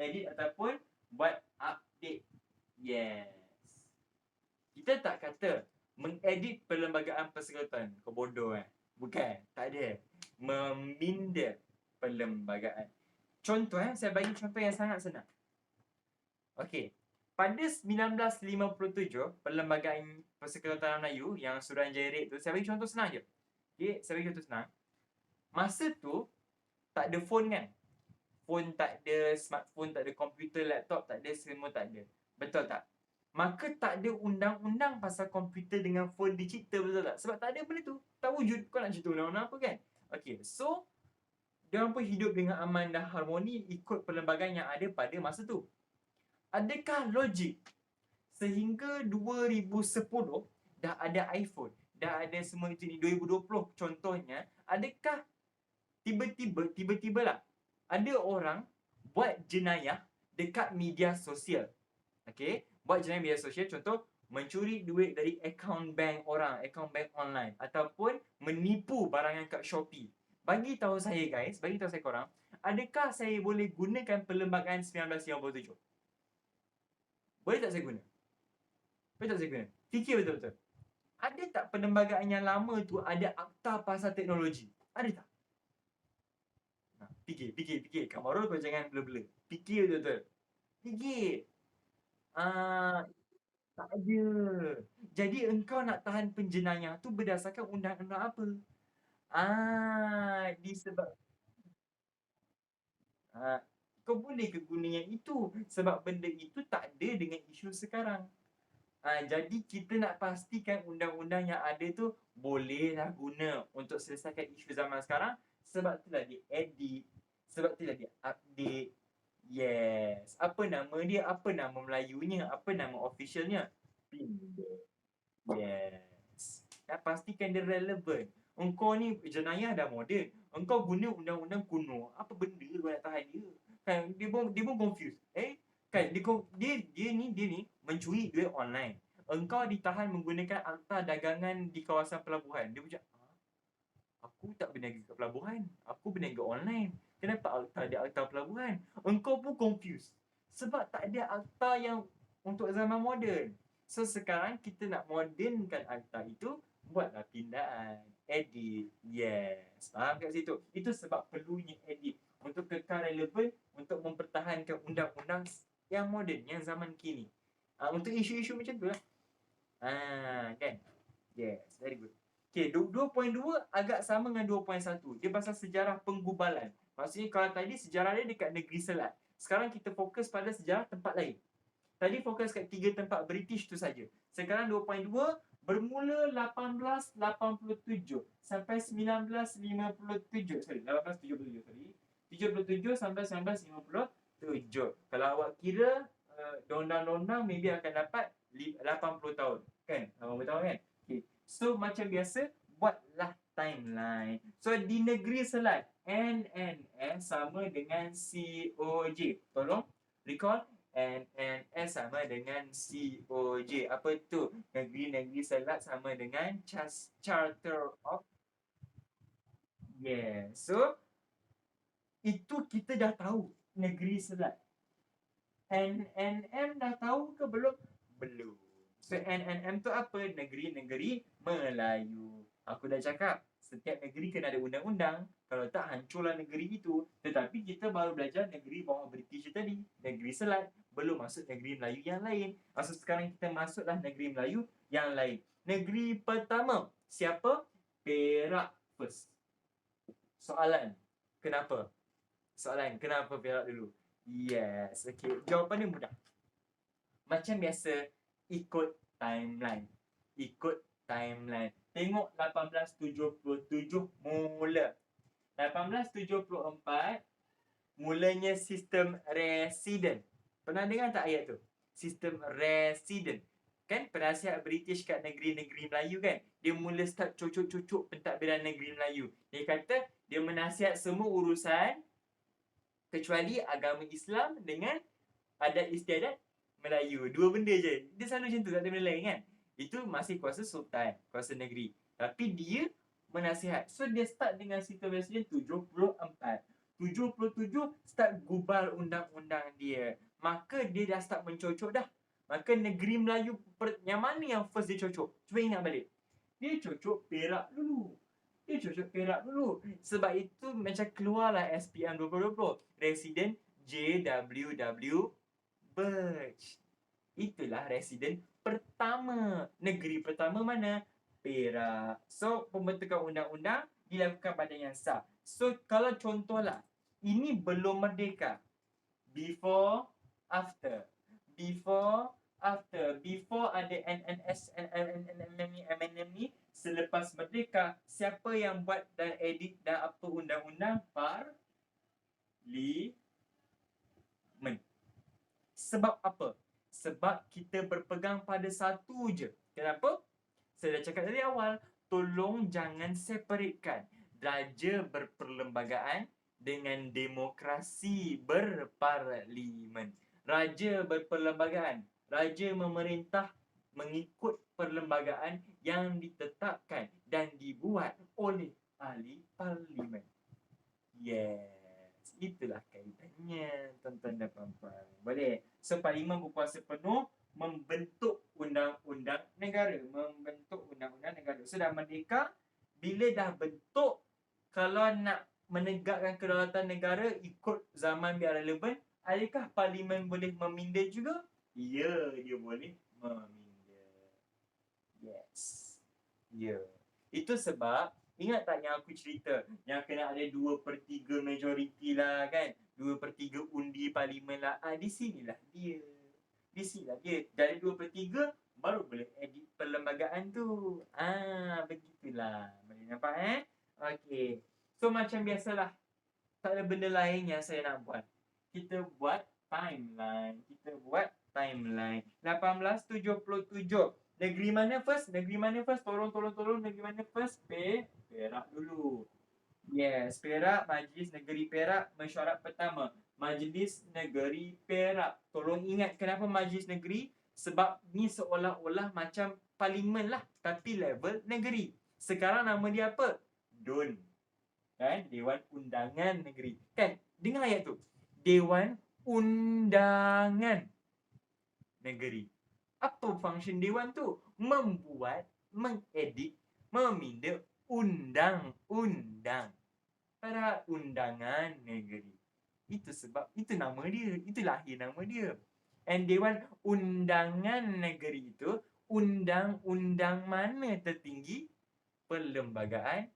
Edit ataupun buat update. Yes. Kita tak kata mengedit perlembagaan persekutuan. Kau bodoh kan? Bukan. Tak ada. Meminda perlembagaan. Contoh saya bagi contoh yang sangat senang. Okey. Pada 1957, Perlembagaan Persekutuan Tanah Melayu yang Suruhanjaya Red tu, saya bagi contoh senang je. Okay, saya bagi contoh senang. Masa tu, tak ada phone kan? Phone tak ada, smartphone tak ada, komputer, laptop tak ada, semua tak ada. Betul tak? Maka tak ada undang-undang pasal komputer dengan phone digital, betul tak? Sebab tak ada benda tu. Tak wujud. Kau nak cerita undang-undang apa kan? Okay, so diorang pun hidup dengan aman dan harmoni ikut perlembagaan yang ada pada masa tu. Adakah logik sehingga 2010 dah ada iPhone, dah ada semua itu ni, 2020 contohnya, adakah tiba-tiba lah ada orang buat jenayah dekat media sosial? Okay, buat jenayah media sosial, contoh mencuri duit dari akaun bank orang, akaun bank online, ataupun menipu barangan kat Shopee. Bagi tahu saya guys, bagi tahu saya korang, adakah saya boleh gunakan perlembagaan 1957? Boleh tak saya guna? Boleh tak saya guna? Fikir betul-betul. Ada tak perlembagaan yang lama tu ada akta pasal teknologi? Ada tak? Fikir. Kamarul kau jangan blur-blur. Fikir betul-betul. Fikir. Tak ada. Jadi engkau nak tahan penjenayah tu berdasarkan undang-undang apa? Disebab kau boleh ke guna yang itu sebab benda itu tak ada dengan isu sekarang. Jadi kita nak pastikan undang-undang yang ada tu bolehlah guna untuk selesaikan isu zaman sekarang. Sebab itulah dia edit, sebab itulah dia update. Yes. Apa nama dia? Apa nama Melayunya? Apa nama officialnya? Pindah. Yes. Nak pastikan dia relevan. Engkau ni jenayah dah moden. Engkau guna undang-undang kuno. Apa benda kau nak tahan dia? Kan dia pun confused. Kan dia ni mencuri duit online. Engkau ditahan menggunakan akta dagangan di kawasan pelabuhan. Dia macam, aku tak berniaga kat pelabuhan. Aku berniaga online. Kenapa akta dia akta pelabuhan? Engkau pun confused. Sebab tak ada akta yang untuk zaman moden. So sekarang kita nak modernkan akta itu, buatlah pindaan, edit. Yes. Faham kat situ? Itu sebab perlunya edit. Untuk kekal relevan, untuk mempertahankan undang-undang yang moden, yang zaman kini. Untuk isu-isu macam tu lah. Kan? Yes, very good. Okay, 2.2 agak sama dengan 2.1. Dia pasal sejarah penggubalan. Maksudnya kalau tadi sejarah dia dekat negeri Selat. Sekarang kita fokus pada sejarah tempat lain. Tadi fokus kat 3 tempat British tu saja. Sekarang 2.2 bermula 1887 sampai 1957. Sorry, 1877 sorry. 77 sampai 1957. Kalau awak kira dondang-dondang maybe akan dapat 80 tahun. Kan? 80 tahun kan? Okay. So macam biasa, buatlah timeline. So di negeri Selat, NNS sama dengan COJ. Tolong recall. NNS sama dengan COJ. Apa tu? Negeri-negeri Selat sama dengan Charter of... Yeah. So itu kita dah tahu negeri Selat. NNM dah tahu ke belum? Belum. So NNM tu apa? Negeri-negeri Melayu. Aku dah cakap, setiap negeri kena ada undang-undang. Kalau tak, hancurlah negeri itu. Tetapi kita baru belajar negeri bawah British tadi. Negeri Selat. Belum masuk negeri Melayu yang lain. Maksud sekarang kita masuklah negeri Melayu yang lain. Negeri pertama, siapa? Perak first. Soalan, kenapa? Kenapa Perak dulu? Yes, okay. Jawapan dia mudah. Macam biasa, ikut timeline. Tengok 1877 mula. 1874 mulanya sistem resident. Pernah dengar tak ayat tu? Sistem resident. Kan penasihat British kat negeri-negeri Melayu kan? Dia mula start cucuk-cucuk pentadbiran negeri Melayu. Dia kata dia menasihat semua urusan kecuali agama Islam dengan adat istiadat Melayu. Dua benda je. Dia selalu macam tu, tak ada benda lain kan? Itu masih kuasa sultan, kuasa negeri. Tapi dia menasihat. So dia start dengan sistem presiden 74. 77 start gubal undang-undang dia. Maka dia dah start mencocok dah. Maka negeri Melayu yang mana yang first dia cocok? Cuba ingat balik. Dia cocok Perak dulu. Sebab itu macam keluarlah SPM 2020. Resident JWW Birch. Itulah residen pertama. Negeri pertama mana? Perak. So pembentukan undang-undang dilakukan pada yang sah. So kalau contohlah, ini belum merdeka. Before, after. Before ada NNS, MNM ni, selepas merdeka, siapa yang buat dan edit dan apa undang-undang? Parlimen. Sebab apa? Sebab kita berpegang pada satu je. Kenapa? Saya dah cakap dari awal, tolong jangan separatekan raja berperlembagaan dengan demokrasi berparlimen. Raja berperlembagaan, raja memerintah mengikut perlembagaan yang ditetapkan dan dibuat oleh ahli parlimen. Yes, itulah kaitannya, tuan-tuan dan puan-puan. Boleh? So, parlimen berkuasa penuh membentuk undang-undang negara. Membentuk undang-undang negara. So, dah merdeka, bila dah bentuk, kalau nak menegakkan kedaulatan negara ikut zaman biar relevan, adakah parlimen boleh meminda juga? Ya, dia boleh meminda. Yes. Ya. Itu sebab, ingat tak yang aku cerita, yang kena ada 2/3 majoriti lah kan, 2/3 undi parlimen lah. Di sinilah dia. Di sinilah dia. Dari 2/3 baru boleh edit perlembagaan tu. Begitulah. Boleh nampak Okey. So macam biasalah, tak ada benda lain yang saya nak buat. Kita buat timeline. 1877. Negeri mana first? Tolong. Negeri mana first? Perak dulu. Yes, Perak. Majlis Negeri Perak. Mesyuarat pertama, Majlis Negeri Perak. Tolong ingat kenapa Majlis Negeri? Sebab ni seolah-olah macam parlimen lah, tapi level negeri. Sekarang nama dia apa? DUN. Kan? Dewan Undangan Negeri. Kan? Dengar ayat tu. Dewan Undangan Negeri. Apa function dewan tu? Membuat, mengedit, meminda undang-undang. Perundangan negeri. Itu sebab, itu nama dia. Itu lahir nama dia. And Dewan Undangan Negeri itu, undang-undang mana tertinggi? Perlembagaan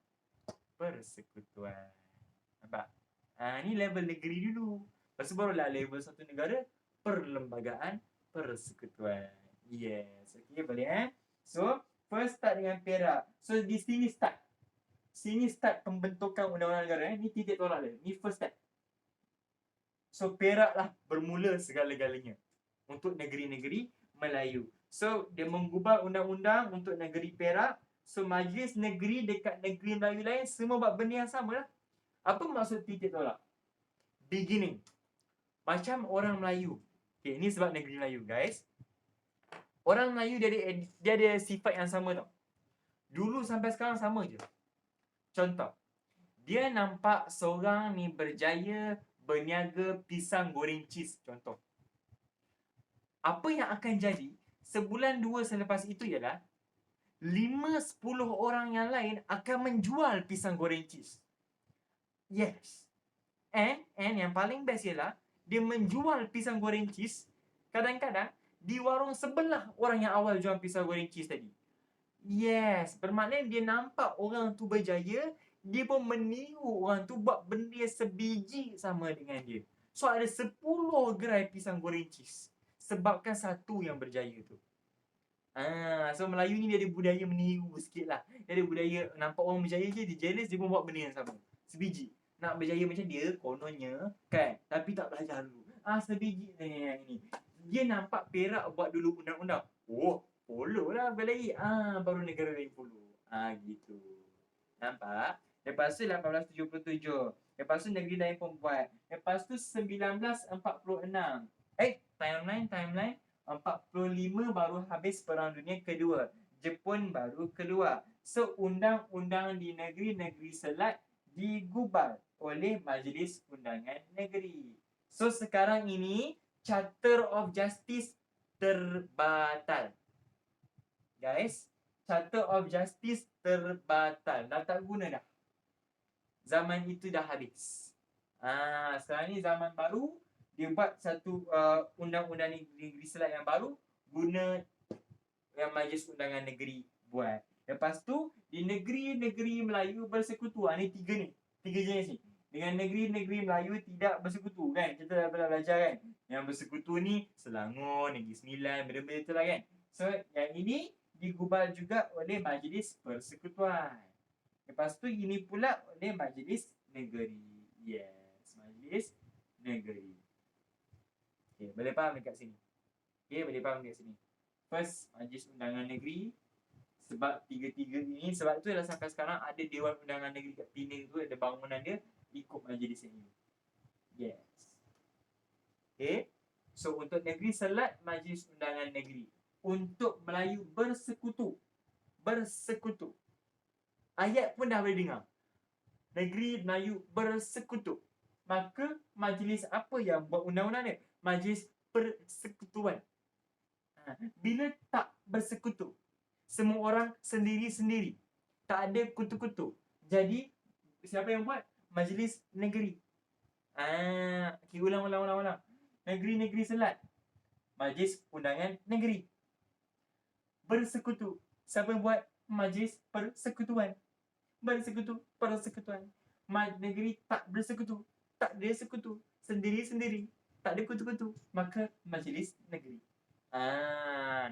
persekutuan. Nampak? Ni level negeri dulu. Lepas tu barulah level satu negara, perlembagaan persekutuan. Yes. Okay, boleh So, first start dengan Perak. So, di sini start. Sini start pembentukan undang-undang negara. Ni titik tolak dia. Ni first step. So, Perak lah bermula segala-galanya untuk negeri-negeri Melayu. So, dia menggubal undang-undang untuk negeri Perak. So, majlis negeri dekat negeri Melayu lain semua buat benda yang sama lah. Apa maksud titik tolak? Beginning. Macam orang Melayu. Okay, ni sebab negeri Melayu, guys. Orang Melayu dia ada sifat yang sama tau. Dulu sampai sekarang sama je. Contoh, dia nampak seorang ni berjaya berniaga pisang goreng cheese. Contoh. Apa yang akan jadi sebulan dua selepas itu ialah 5-10 orang yang lain akan menjual pisang goreng cheese. Yes. And yang paling best ialah dia menjual pisang goreng cheese kadang-kadang di warung sebelah orang yang awal jual pisang goreng cheese tadi. Yes, bermakna dia nampak orang tu berjaya, dia pun meniru orang tu buat benda sebiji sama dengan dia. So ada 10 gerai pisang goreng cheese sebabkan satu yang berjaya tu. So Melayu ni dia ada budaya meniru sikit lah. Dia ada budaya nampak orang berjaya je, dia jealous, dia pun buat benda yang sama. Sebiji. Nak berjaya macam dia, kononnya kan, tapi tak belajar dulu. Sebiji yang ni. Dia nampak Perak buat dulu undang-undang. Follow lah lagi. Baru negara lain follow. Gitu. Nampak? Lepas tu 1877. Lepas tu negeri lain pun buat. Lepas tu 1946. Timeline 45 baru habis Perang Dunia Kedua. Jepun baru keluar. So undang-undang di negeri-negeri selat digubal oleh Majlis Undangan Negeri. So sekarang ini Charter of Justice terbatal. Guys, Charter of Justice terbatal. Dah tak guna dah. Zaman itu dah habis. Sekarang ni zaman baru. Dia buat satu undang-undang negeri selat yang baru. Guna yang Majlis Undangan Negeri buat. Lepas tu, di negeri-negeri Melayu bersekutu. Ni tiga jenis ni. Dengan negeri-negeri Melayu tidak bersekutu kan. Kita dah pernah belajar kan. Yang bersekutu ni Selangor, Negeri Sembilan, benda-benda tu lah kan. So, yang ini digubal juga oleh Majlis Persekutuan. Lepas tu ini pula oleh Majlis Negeri. Yes, Majlis Negeri. Okay, boleh faham dekat sini? Okay, boleh faham dekat sini. First, Majlis Undangan Negeri. Sebab tiga-tiga ini, sebab tu dah sampai sekarang ada Dewan Undangan Negeri kat Penang tu, ada bangunan dia, ikut majlis ini. Yes. Okay. So, untuk Negeri Selat, Majlis Undangan Negeri. Untuk Melayu bersekutu. Bersekutu. Ayat pun dah boleh dengar. Negeri Melayu bersekutu. Maka, majlis apa yang buat undang-undang ni? Majlis Persekutuan. Bila tak bersekutu, semua orang sendiri-sendiri, tak ada kutu-kutu, jadi siapa yang buat? Majlis Negeri. Okay, ulang. Negeri-negeri Selat, Majlis Undangan Negeri. Bersekutu, siapa yang buat? Majlis Persekutuan. Persekutuan. Negeri tak bersekutu, tak ada sekutu, sendiri-sendiri, tak ada kutu-kutu, maka Majlis Negeri.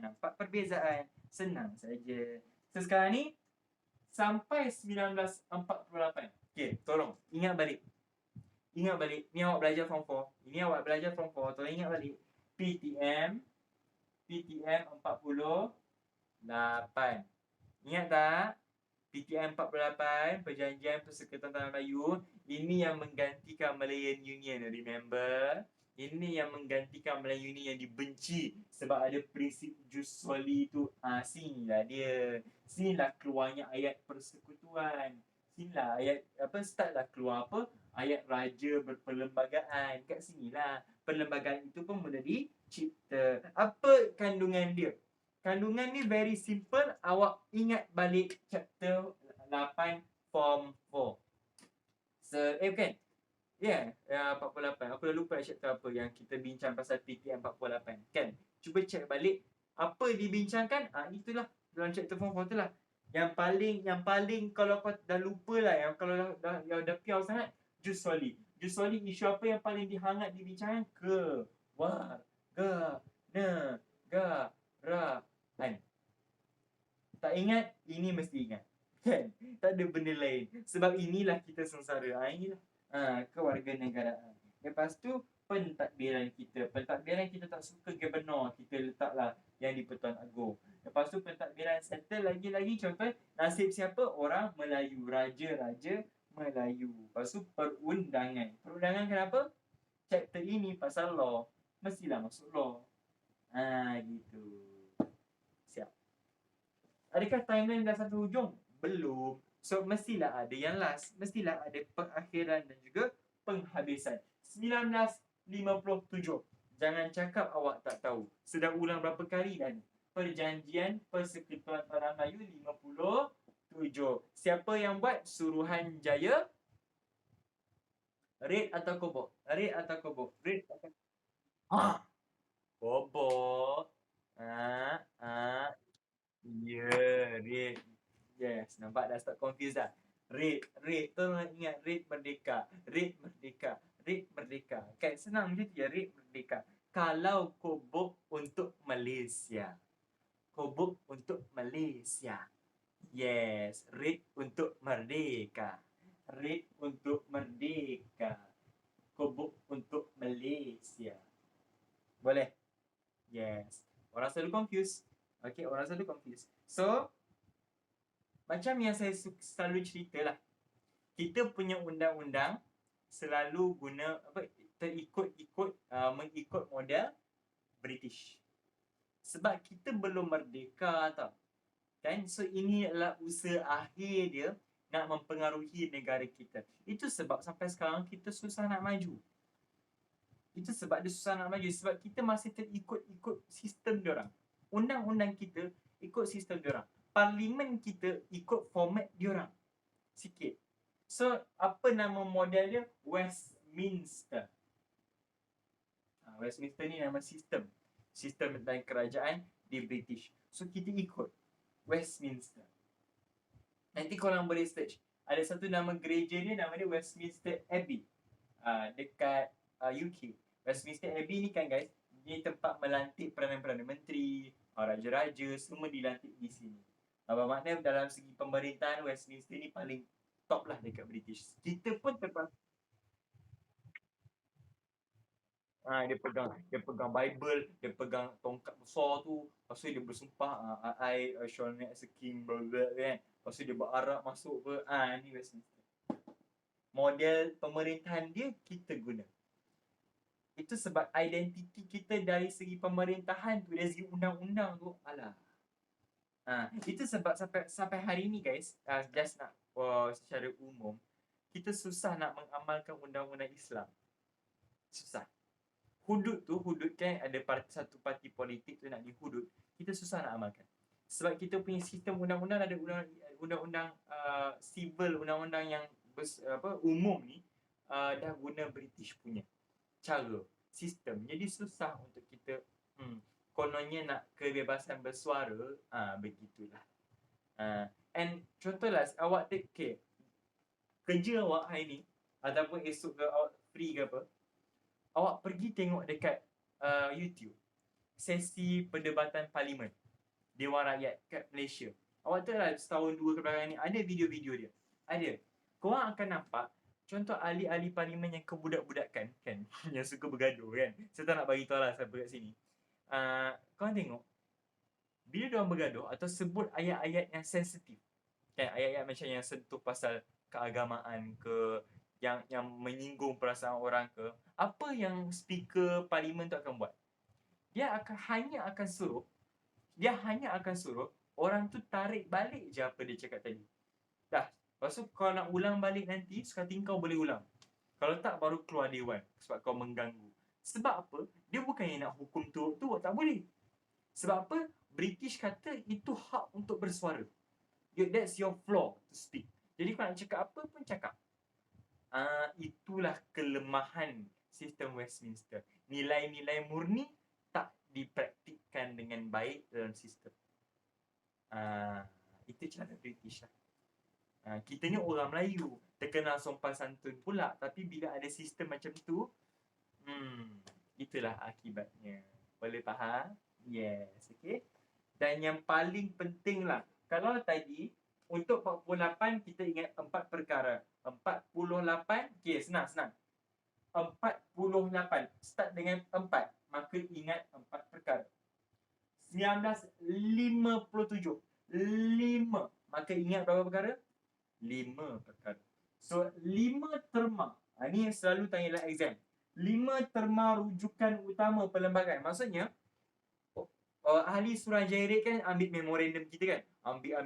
Nampak perbezaan? Senang saja. So, sekarang ni sampai 1948. Okay, tolong ingat balik. Ni awak belajar form 4. Tolong ingat balik. PTM 48. Ingat tak? PTM 48, Perjanjian Persekutuan Tanah Melayu. Ini yang menggantikan Malayan Union. Remember? Ini yang menggantikan Melayu ni yang dibenci sebab ada prinsip jus soli tu. Sinilah dia. Sinilah keluarnya ayat persekutuan. Sinilah ayat startlah keluar ayat raja berperlembagaan. Kat sinilah. Perlembagaan itu pun mula dicipta. Apa kandungan dia? Kandungan ni very simple. Awak ingat balik chapter 8 form 4. Kan? Ya, 48. Aku dah lupa chapter apa yang kita bincang pasal PTM 48. Kan? Cuba check balik apa dibincangkan. Itulah dalam chapter form 4 tu lah. Yang paling kalau kau dah lupa lah, yang kalau dah piau sangat, jus soli. Jus soli isu apa yang paling dihangat dibincangkan? Kewarganegaraan. Tak ingat? Ini mesti ingat. Kan? Tak ada benda lain. Sebab inilah kita sengsara. Inilah kewarganegaraan. Lepas tu pentadbiran kita. Pentadbiran kita tak suka gubernur, kita letaklah yang di Pertuan Agong. Lepas tu pentadbiran settle lagi-lagi. Contoh, nasib siapa? Orang Melayu. Raja-raja Melayu. Lepas tu perundangan. Perundangan kenapa? Chapter ini pasal law. Mestilah masuk law. Gitu. Siap. Adakah timeline dah satu hujung? Belum. So, mestilah ada yang last. Mestilah ada perakhiran dan juga penghabisan. 1957. Jangan cakap awak tak tahu. Sudah ulang berapa kali dah ni? Perjanjian Persekutuan Tanah Melayu 57. Siapa yang buat? Suruhanjaya? Red atau Kobok? Red atau Kobok? Red atau Kobok. Red. Yes, nampak dah start confused dah. Red. Tolong ingat Red Merdeka. Kan senang je dia, Red Merdeka. Kalau Kobok untuk Malaysia. Yes, Red untuk Merdeka. Kobok untuk Malaysia. Boleh? Yes. Orang selalu confuse. Okay, orang selalu confuse. So, macam yang saya selalu cerita lah. Kita punya undang-undang selalu guna mengikut model British. Sebab kita belum merdeka tau. Kan? So, ini adalah usaha akhir dia nak mempengaruhi negara kita. Itu sebab sampai sekarang kita susah nak maju. Sebab kita masih terikut sistem diorang. Undang-undang kita ikut sistem diorang. Parlimen kita ikut format diorang sikit. So, apa nama model dia? Westminster. Westminster ni nama sistem dan kerajaan di British. So, kita ikut Westminster. Nanti korang boleh search. Ada satu nama gereja ni, nama dia Westminster Abbey. Dekat UK. Westminster Abbey ni kan guys, dia tempat melantik Perdana Menteri, Raja-raja semua dilantik di sini. Bermakna dalam segi pemerintahan Westminster ni paling top lah dekat British. Kita pun terpaksa dia pegang Bible, dia pegang tongkat besar tu, lepas tu dia bersumpah I shall not as a king blah, blah, kan. Lepas tu dia berarak masuk ke ni Westminster. Model pemerintahan dia kita guna. Itu sebab identiti kita dari segi pemerintahan tu, dari segi undang-undang tu, alah. Itu sebab sampai hari ni guys, just nak secara umum, kita susah nak mengamalkan undang-undang Islam. Susah. Hudud kan ada satu parti politik tu nak dihudud, kita susah nak amalkan. Sebab kita punya sistem undang-undang ada undang-undang civil, undang-undang yang umum ni dah guna British punya cara, sistem. Jadi susah untuk kita kononnya nak kebebasan bersuara, begitulah. And contohlah awak take kerja awak hari ni ataupun esok ke awak free ke apa, awak pergi tengok dekat YouTube sesi perdebatan parlimen Dewan Rakyat kat Malaysia. Awak tahu lah setahun dua kebelakang ni ada video-video dia. Ada. Korang akan nampak contoh ahli-ahli parlimen yang kebudak-budakan kan, yang suka bergaduh kan. Saya tak nak bagi tahu lah siapa kat sini. Korang tengok bila diorang bergaduh atau sebut ayat-ayat yang sensitif kan, ayat-ayat macam yang sentuh pasal keagamaan ke, yang menyinggung perasaan orang ke, apa yang speaker parlimen tu akan buat? Dia hanya akan suruh orang tu tarik balik je apa dia cakap tadi. Dah. Lepas tu kau nak ulang balik nanti, sekali kau boleh ulang. Kalau tak, baru keluar dewan sebab kau mengganggu. Sebab apa? Dia bukannya nak hukum tu tak boleh. Sebab apa? British kata itu hak untuk bersuara. That's your floor to speak. Jadi kau nak cakap apa pun cakap. Itulah kelemahan sistem Westminster. Nilai-nilai murni tak dipraktikkan dengan baik dalam sistem. Itu cara British lah. Kita ni orang Melayu, terkenal sopan santun pula, tapi bila ada sistem macam tu, itulah akibatnya. Boleh faham? Yes, okay. Dan yang paling penting lah, kalau tadi untuk 48 kita ingat 4 perkara. 48, okay, senang. 48 start dengan 4, maka ingat 4 perkara. 1957, 5, maka ingat berapa perkara? 5 perkara. So 5 terma. Ni selalu tanya dalam exam. 5 terma rujukan utama perlembagaan. Maksudnya ahli Suruhanjaya Rate kan ambil memorandum kita kan. Ambil.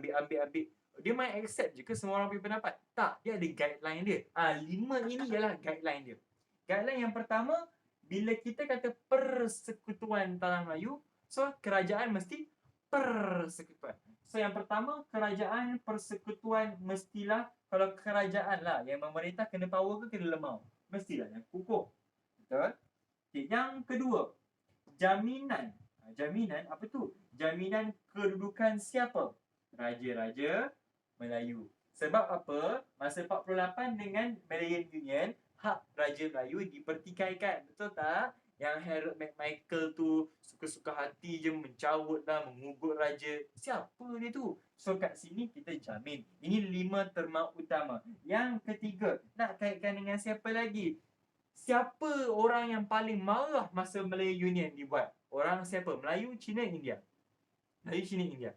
Dia main accept je ke semua orang punya pendapat? Tak, dia ada guideline dia. 5 ini ialah guideline dia. Guideline yang pertama, bila kita kata Persekutuan Tanah Melayu, so kerajaan mesti persekutuan. So yang pertama, kerajaan persekutuan mestilah, kalau kerajaan lah yang memerintah, kena power ke kena lemau? Mestilah yang kukuh. Betul? Okay, yang kedua, jaminan. Jaminan apa tu? Jaminan kedudukan siapa? Raja-raja Melayu. Sebab apa? Masa 48 dengan Malayan Union, hak Raja Melayu dipertikaikan. Betul tak? Yang Harold McMichael tu suka-suka hati je mencawut lah, mengugut raja. Siapa dia tu? So kat sini kita jamin. Ini 5 terma utama. Yang ketiga, nak kaitkan dengan siapa lagi? Siapa orang yang paling marah masa Malayan Union dibuat? Orang siapa? Melayu, Cina, India. Melayu, Cina, India.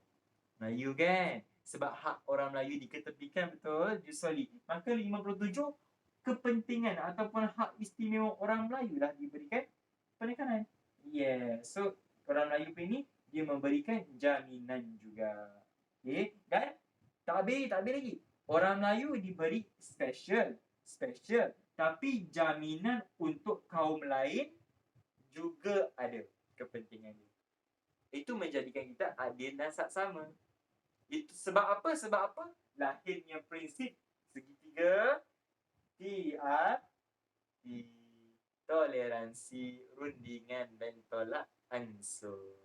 Melayu kan? Sebab hak orang Melayu diketepikan, betul? Usually. Maka 57, kepentingan ataupun hak istimewa orang Melayu dah diberikan penekanan. So orang Melayu ini dia memberikan jaminan juga. Okay, kan? Tak habis lagi. Orang Melayu diberi special. Tapi jaminan untuk kaum lain juga ada kepentingan dia. Itu menjadikan kita adil dan saksama. Itu sebab apa? Lahirnya prinsip segitiga TRT, toleransi, rundingan dan tolak ansur.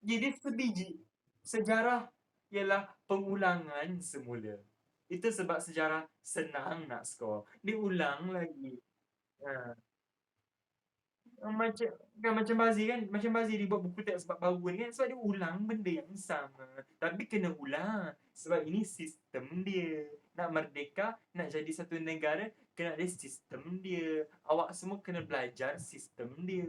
Jadi sebiji sejarah ialah pengulangan semula. Itu sebab sejarah senang nak skor. Diulang lagi. Macam kan macam Bazir kan, macam Bazir dia buat buku teks sebab baru ni kan, sebab dia ulang benda yang sama. Tapi kena ulang sebab ini sistem dia. Nak merdeka, nak jadi satu negara, kena ada sistem dia. Awak semua kena belajar sistem dia.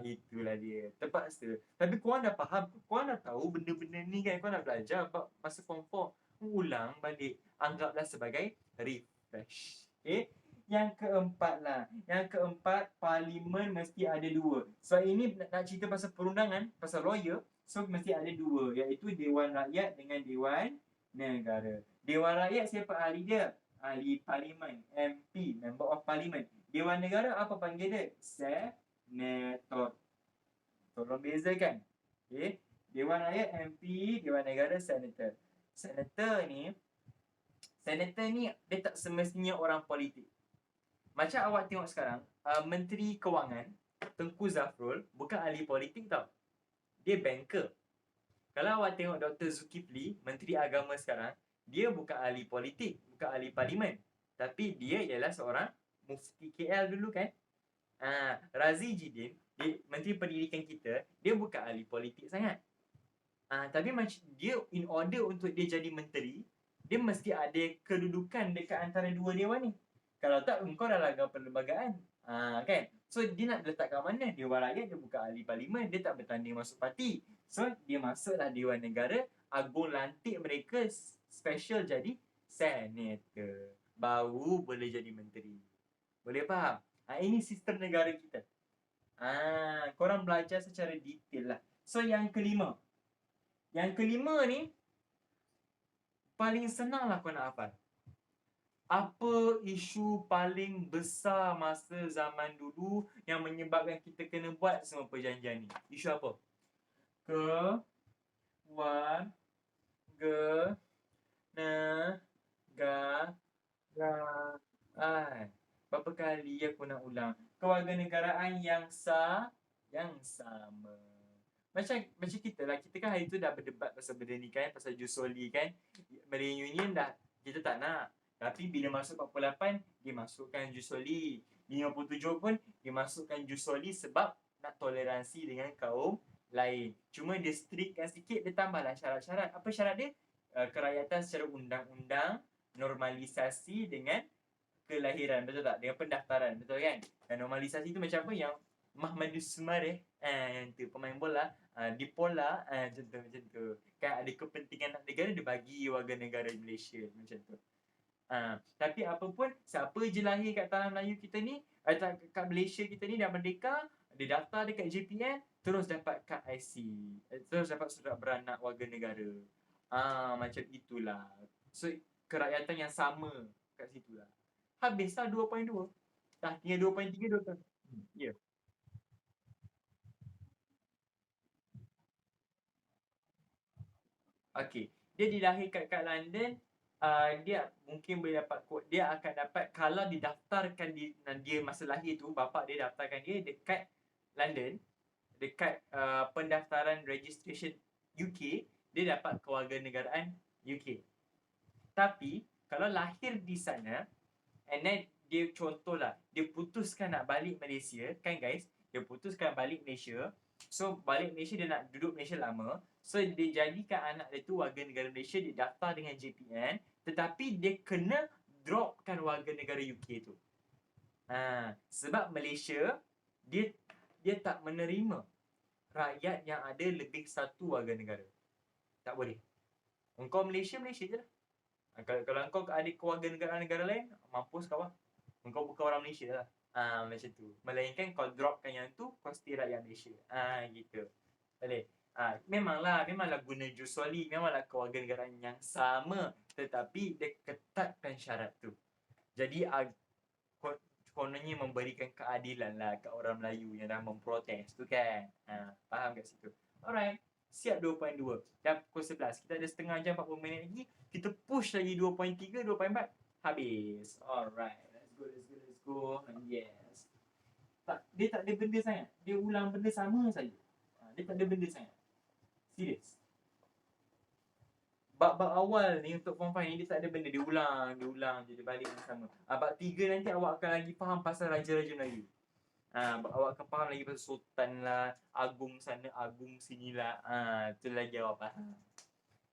Itulah dia. Terpaksa. Tapi korang dah faham, korang dah tahu benda-benda ni kan, korang dah belajar masa form 4. Ulang balik. Anggaplah sebagai refresh. Okay? Yang keempat lah. Yang keempat, parlimen mesti ada dua. So ini nak cerita pasal perundangan, pasal lawyer. So mesti ada dua, iaitu Dewan Rakyat dengan Dewan Negara. Dewan Rakyat siapa ahli dia? Ahli parlimen, MP, Member of Parliament. Dewan Negara apa panggil dia? Senator. Tolong bezakan. Okay. Dewan Rakyat, MP, Dewan Negara, Senator. Senator ni dia tak semestinya orang politik. Macam awak tengok sekarang, Menteri Kewangan Tengku Zafrul bukan ahli politik tau. Dia banker. Kalau awak tengok Dr. Zulkifli, Menteri Agama sekarang, dia bukan ahli politik, bukan ahli parlimen. Tapi dia ialah seorang mufti KL dulu kan. Razi Jidin, Menteri Pendidikan kita, dia bukan ahli politik sangat. Tapi dia in order untuk dia jadi menteri, dia mesti ada kedudukan dekat antara dua dewan ni. Kalau tak, engkau dah langgar perlembagaan. Kan? So, dia nak letak kat mana? Dewan Rakyat, dia bukan ahli parlimen. Dia tak bertanding masuk parti. So, dia masuklah Dewan Negara. Agung lantik mereka special jadi senator. Baru boleh jadi menteri. Boleh faham? Ini sistem negara kita. Korang belajar secara detail lah. So, yang kelima. Yang kelima ni, paling senang lah kau nak hafal. Apa isu paling besar masa zaman dulu yang menyebabkan kita kena buat semua perjanjian ni? Isu apa? Kewarganegaraan. Berapa kali aku nak ulang? Kewarganegaraan yang sama. Macam kita lah. Kita kan hari tu dah berdebat pasal benda ni kan. Pasal Jusoli kan. Malay Union dah kita tak nak. Tapi bila masuk 48, dia masukkan Jusoli. 57 pun dia masukkan Jusoli sebab nak toleransi dengan kaum lain. Cuma dia strictkan sikit, dia tambahlah syarat-syarat. Apa syarat dia? Kerakyatan secara undang-undang, normalisasi dengan kelahiran, betul tak? Dengan pendaftaran, betul kan? Dan normalisasi tu macam apa? Yang Mahmadus Sumareh, yang tu pemain bola, Dipola, macam tu. Kan ada kepentingan negara, dia bagi warga negara Malaysia, macam tu. Tapi apa pun, siapa je lahir kat tanah Melayu kita ni, kat Malaysia kita ni dah merdeka, dia daftar dekat JPN, terus dapat kad IC, terus dapat surat beranak warga negara. Macam itulah. So, kerakyatan yang sama kat situ lah. Habislah 2.2. Dah tinggal 2.3, 2. Ya. Okay. Dia dilahirkan kat London, dia mungkin boleh dapat kod. Dia akan dapat kalau didaftarkan dia masa lahir tu, bapak dia daftarkan dia dekat London, dekat pendaftaran registration UK, dia dapat kewarganegaraan UK. Tapi kalau lahir di sana and then dia contohlah, dia putuskan nak balik Malaysia, kan guys? Dia putuskan balik Malaysia. So balik Malaysia, dia nak duduk Malaysia lama. So dia jadikan anak dia tu warga negara Malaysia, dia daftar dengan JPN, tetapi dia kena dropkan warga negara UK tu. Sebab Malaysia dia tak menerima rakyat yang ada lebih satu warga negara. Tak boleh. Engkau Malaysia je lah. Kalau engkau ada kewarganegaraan negara lain, mampus kau lah. Engkau bukan orang Malaysia lah. Macam tu. Melainkan kau dropkan yang tu, kau stay rakyat Malaysia. Gitu. Boleh. Memanglah guna Jusoli, memanglah kewarganegaraan yang sama, tetapi dia ketatkan syarat tu. Jadi kononnya memberikan keadilan lah kat orang Melayu yang dah memprotes tu kan. Faham kat situ. Alright. Siap 2.2. Dah pukul 11. Kita ada setengah jam 40 minit lagi. Kita push lagi 2.3, 2.4. Habis. Alright. Let's go. Yes. Dia tak ada benda sangat. Dia ulang benda sama saja. Dia tak ada benda sangat. Serius. Bab-bab awal ni untuk form 5 ni, dia tak ada benda. Dia ulang je. Dia balik yang sama. Bab 3 nanti awak akan lagi faham pasal Raja-Raja Melayu. Awak akan faham lagi pasal sultan lah, agung sana, agung sini lah. Tu lagi awak faham.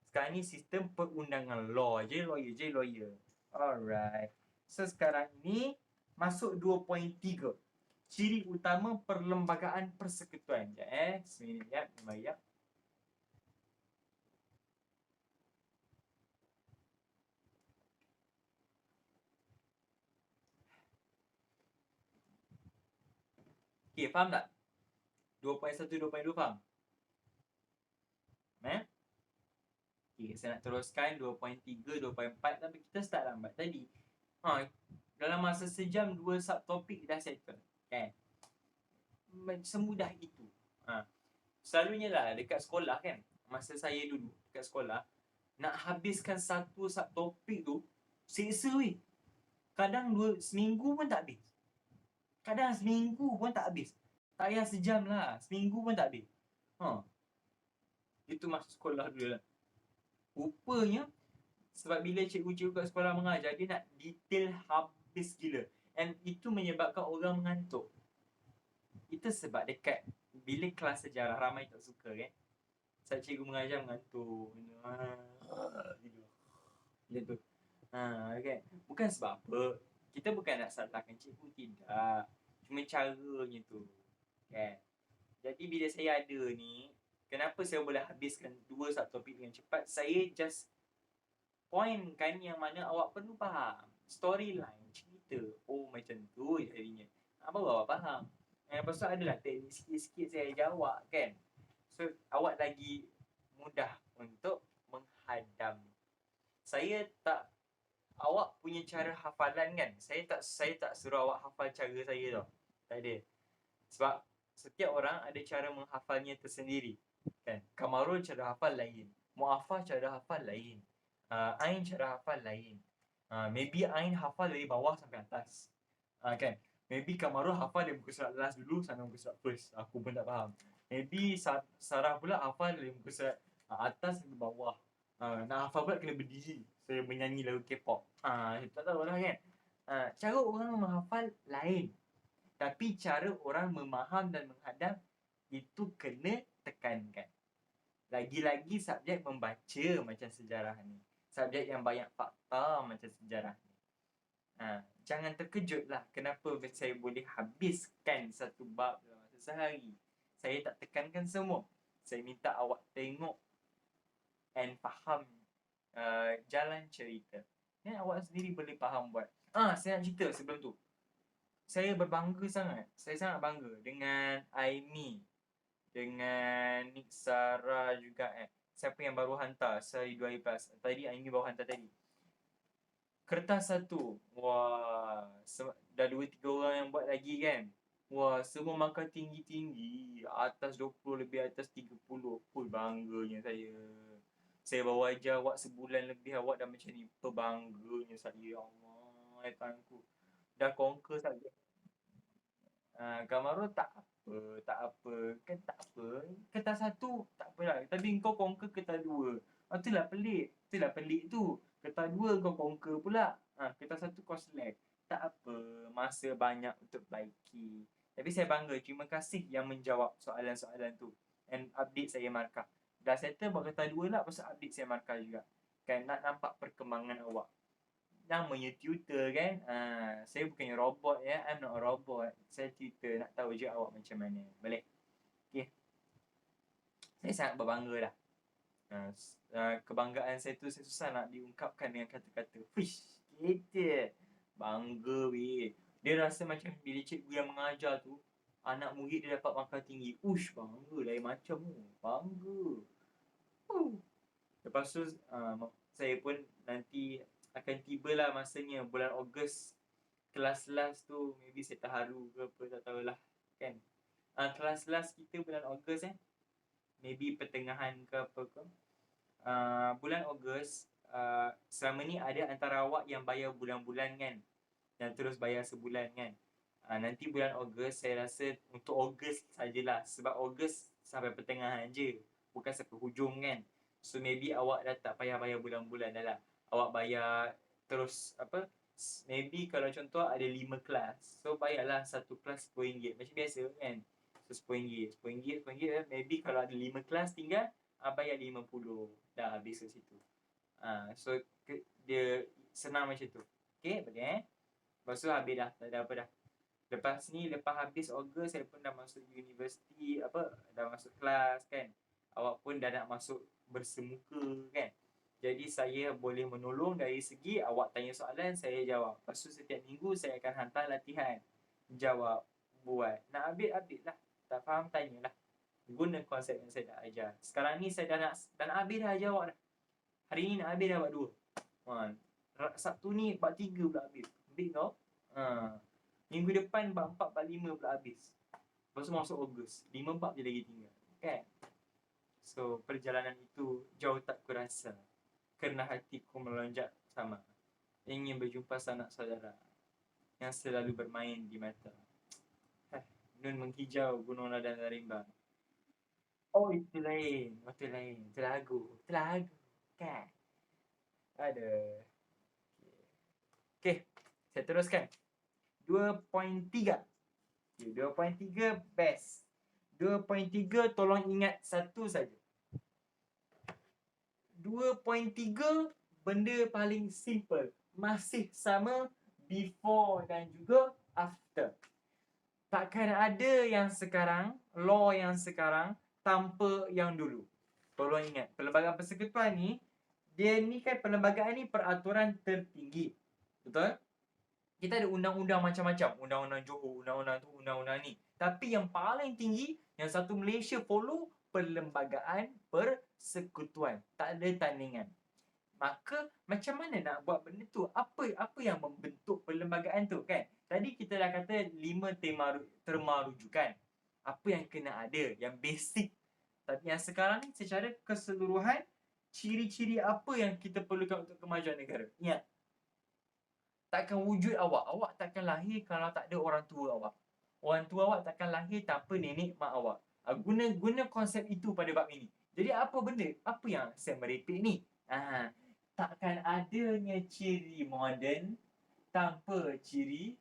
Sekarang ni sistem perundangan, law je, lawyer. Alright. So sekarang ni masuk 2.3. Ciri utama perlembagaan persekutuan. Sekejap seminit ya, ya. Okay, faham tak? 2.1, 2.2 faham? Okay, saya nak teruskan 2.3, 2.4 tapi kita start lambat tadi. Dalam masa sejam 2 subtopik dah settle. Kan? Semudah itu. Selalunya lah dekat sekolah kan, masa saya dulu dekat sekolah, nak habiskan satu subtopik tu seksa weh. Kadang seminggu pun tak habis. Kadang seminggu pun tak habis. Tak payah sejam lah, seminggu pun tak habis. Itu masa sekolah dulu lah. Rupanya sebab bila cikgu-cikgu kat sekolah mengajar, dia nak detail habis gila. And itu menyebabkan orang mengantuk. Itu sebab dekat bila kelas sejarah ramai tak suka kan. Sebab cikgu mengajar mengantuk. Macam tu. Okay. Bukan sebab apa. Kita bukan nak salahkan cikgu, tidak. Cuma caranya tu. Kan. Jadi bila saya ada ni, kenapa saya boleh habiskan 2 subtopik dengan cepat? Saya just point kan yang mana awak perlu faham. Storyline, cerita. Oh macam tu jadinya. Baru awak faham. Lepas tu adalah teknik sikit-sikit saya ajar awak kan. So awak lagi mudah untuk menghadam. Saya tak, awak punya cara hafalan kan, saya tak suruh awak hafal cara saya tau. Tak ada. Sebab setiap orang ada cara menghafalnya tersendiri kan. Kamarul cara hafal lain, Mu'afah cara hafal lain, Ain cara hafal lain. Maybe Ain hafal dari bawah sampai atas. Kan? Maybe Kamarul hafal dari muka surat last dulu sampai muka surat first. Aku pun tak faham. Maybe Sarah pula hafal dari muka surat atas sampai bawah. Nak hafal pula kena berdiri. Saya menyanyi lagu K-pop. Saya tak tahu lah kan. Cara orang menghafal lain. Tapi cara orang memaham dan menghadam itu kena tekankan. Lagi-lagi subjek membaca macam sejarah ni. Subjek yang banyak fakta macam sejarah ni. Jangan terkejutlah kenapa saya boleh habiskan satu bab dalam masa sehari. Saya tak tekankan semua. Saya minta awak tengok and faham jalan cerita. Dan awak sendiri boleh faham buat. Saya nak cerita sebelum tu. Saya berbangga sangat. Saya sangat bangga dengan Aimi, dengan Nik Sarah juga siapa yang baru hantar sehari 2 hari plus. Tadi Aimi baru hantar tadi. Kertas satu. Wah, dah 2-3 orang yang buat lagi kan. Wah, semua markah tinggi-tinggi. Atas 20, lebih atas 30. Bangganya saya. Saya bawa ajar awak sebulan lebih, awak dah macam ni. Bangganya saya. Ya Allah, tuanku. Dah conquer subjek. Kamarul tak apa. Kan tak apa. Kertas satu tak apalah. Tapi kau conquer kertas dua. Itulah pelik tu. Kertas dua kau conquer pula. Kertas satu kau select. Tak apa. Masa banyak untuk perbaiki. Tapi saya bangga. Terima kasih yang menjawab soalan-soalan tu. And update saya markah. Dah settle buat kertas dua lah. Pasal update saya markah juga. Kan nak nampak perkembangan awak. Namanya tutor kan. Saya bukannya robot ya. I'm not a robot. Saya tutor. Nak tahu je awak macam mana. Boleh? Okay. Saya sangat berbangga lah. Kebanggaan saya tu saya susah nak diungkapkan dengan kata-kata. Fish, kita bangga weh. Dia rasa macam bila cikgu yang mengajar tu, anak murid dia dapat markah tinggi. Ush, bangga. Lain macam tu. Bangga. Lepas tu saya pun nanti akan tibalah masanya bulan Ogos. Kelas last tu maybe saya terharu ke apa, tak tahulah kan. Kelas last kita bulan Ogos maybe pertengahan ke apa ke. Bulan Ogos, selama ni ada antara awak yang bayar bulan-bulan kan, dan terus bayar sebulan kan. Nanti bulan Ogos saya rasa untuk Ogos sajalah, sebab Ogos sampai pertengahan je, bukan sampai hujung kan. So maybe awak dah tak payah bayar bulan-bulan dah lah. Awak bayar terus maybe kalau contoh ada 5 kelas, so bayarlah satu kelas RM10 macam biasa kan. So RM10, maybe kalau ada 5 kelas tinggal, bayar 50, dah habis kat situ. So dia senang macam tu. Okay, boleh Lepas tu habis dah, tak ada apa dah. Lepas habis Ogos, saya pun dah masuk universiti, dah masuk kelas kan. Awak pun dah nak masuk bersemuka kan. Jadi saya boleh menolong dari segi awak tanya soalan, saya jawab. Lepas tu setiap minggu saya akan hantar latihan. Jawab, buat. Nak update lah. Tak faham, tanyalah. Guna konsep yang saya dah ajar. Sekarang ni saya dah nak habis dah ajar awak dah. Hari ni nak habis dah buat 2. Sabtu ni bab 3 pula habis. Habis tau. Minggu depan bab 4, bab 5 pula habis. Lepas tu masuk Ogos. 5 bab je lagi tinggal. Kan? So, perjalanan itu jauh tak kurasa. Kerana hatiku melonjak sama. Ingin berjumpa sanak saudara yang selalu bermain di mata. Nun menghijau gunung ladang rimba. Oh, itu lain. Itu lagu. Kan? Ada. Okay. Saya teruskan. 2.3. 2.3 best. 2.3 tolong ingat satu saja. 2.3 benda paling simple. Masih sama before dan juga after. Takkan ada yang sekarang, law yang sekarang tanpa yang dulu. Tolong ingat, Perlembagaan Persekutuan ni, dia ni kan perlembagaan ni peraturan tertinggi. Betul? Kita ada undang-undang macam-macam. Undang-undang Johor, undang-undang tu, undang-undang ni. Tapi yang paling tinggi, yang satu Malaysia follow, Perlembagaan Persekutuan. Tak ada tandingan. Maka macam mana nak buat benda tu? Apa yang membentuk perlembagaan tu kan? Tadi kita dah kata 5 terma rujukan. Apa yang kena ada, yang basic. Tapi yang sekarang ni secara keseluruhan, ciri-ciri apa yang kita perlukan untuk kemajuan negara? Ingat. Takkan wujud awak takkan lahir kalau tak ada orang tua awak. Orang tua awak takkan lahir tanpa nenek mak awak. Guna konsep itu pada bab ini. Jadi apa benda? Apa yang saya merepek ni? Takkan adanya ciri moden tanpa ciri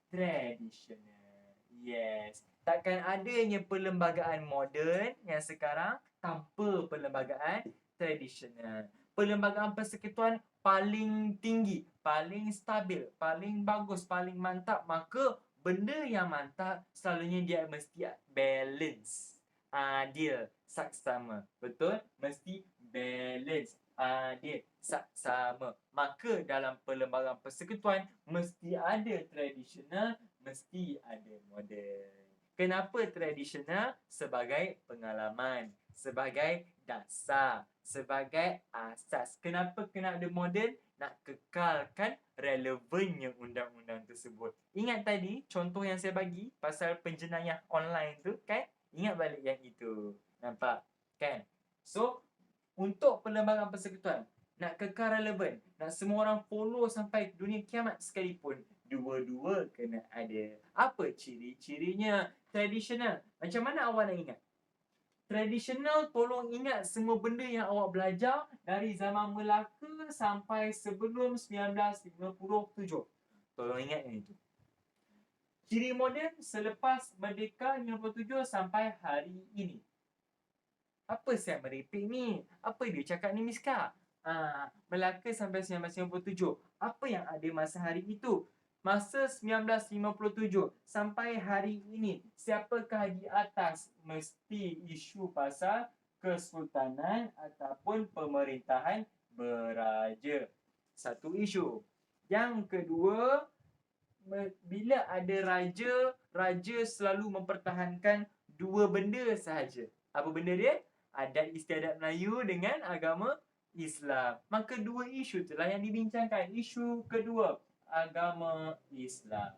tradisional. Yes. Takkan adanya perlembagaan moden yang sekarang tanpa perlembagaan tradisional. Perlembagaan persekutuan paling tinggi, paling stabil, paling bagus, paling mantap. Maka benda yang mantap selalunya dia mesti balance, adil, saksama. Betul? Mesti balance, adil, saksama. Maka dalam perlembagaan persekutuan mesti ada tradisional, mesti ada moden. Kenapa tradisional? Sebagai pengalaman, sebagai dasar, sebagai asas. Kenapa kena ada moden? Nak kekalkan relevannya undang-undang tersebut. Ingat tadi contoh yang saya bagi pasal penjenayah online tu kan? Ingat balik yang itu. Nampak? Kan? So, untuk perlembagaan persekutuan, nak kekal relevan, nak semua orang follow sampai dunia kiamat sekalipun, dua-dua kena ada. Apa ciri-cirinya? Tradisional. Macam mana awak nak ingat? Tradisional, tolong ingat semua benda yang awak belajar dari zaman Melaka sampai sebelum 1957. Tolong ingat yang itu. Ciri moden selepas Merdeka 57 sampai hari ini. Apa saya merepek ni? Apa dia cakap ni, Miska? Melaka sampai 1957. Apa yang ada masa hari itu? Masa 1957 sampai hari ini, siapakah di atas mesti isu pasal kesultanan ataupun pemerintahan beraja. Satu isu. Yang kedua, bila ada raja selalu mempertahankan dua benda sahaja. Apa benda dia? Adat istiadat Melayu dengan agama Islam. Maka dua isu itulah yang dibincangkan. Isu kedua, agama Islam.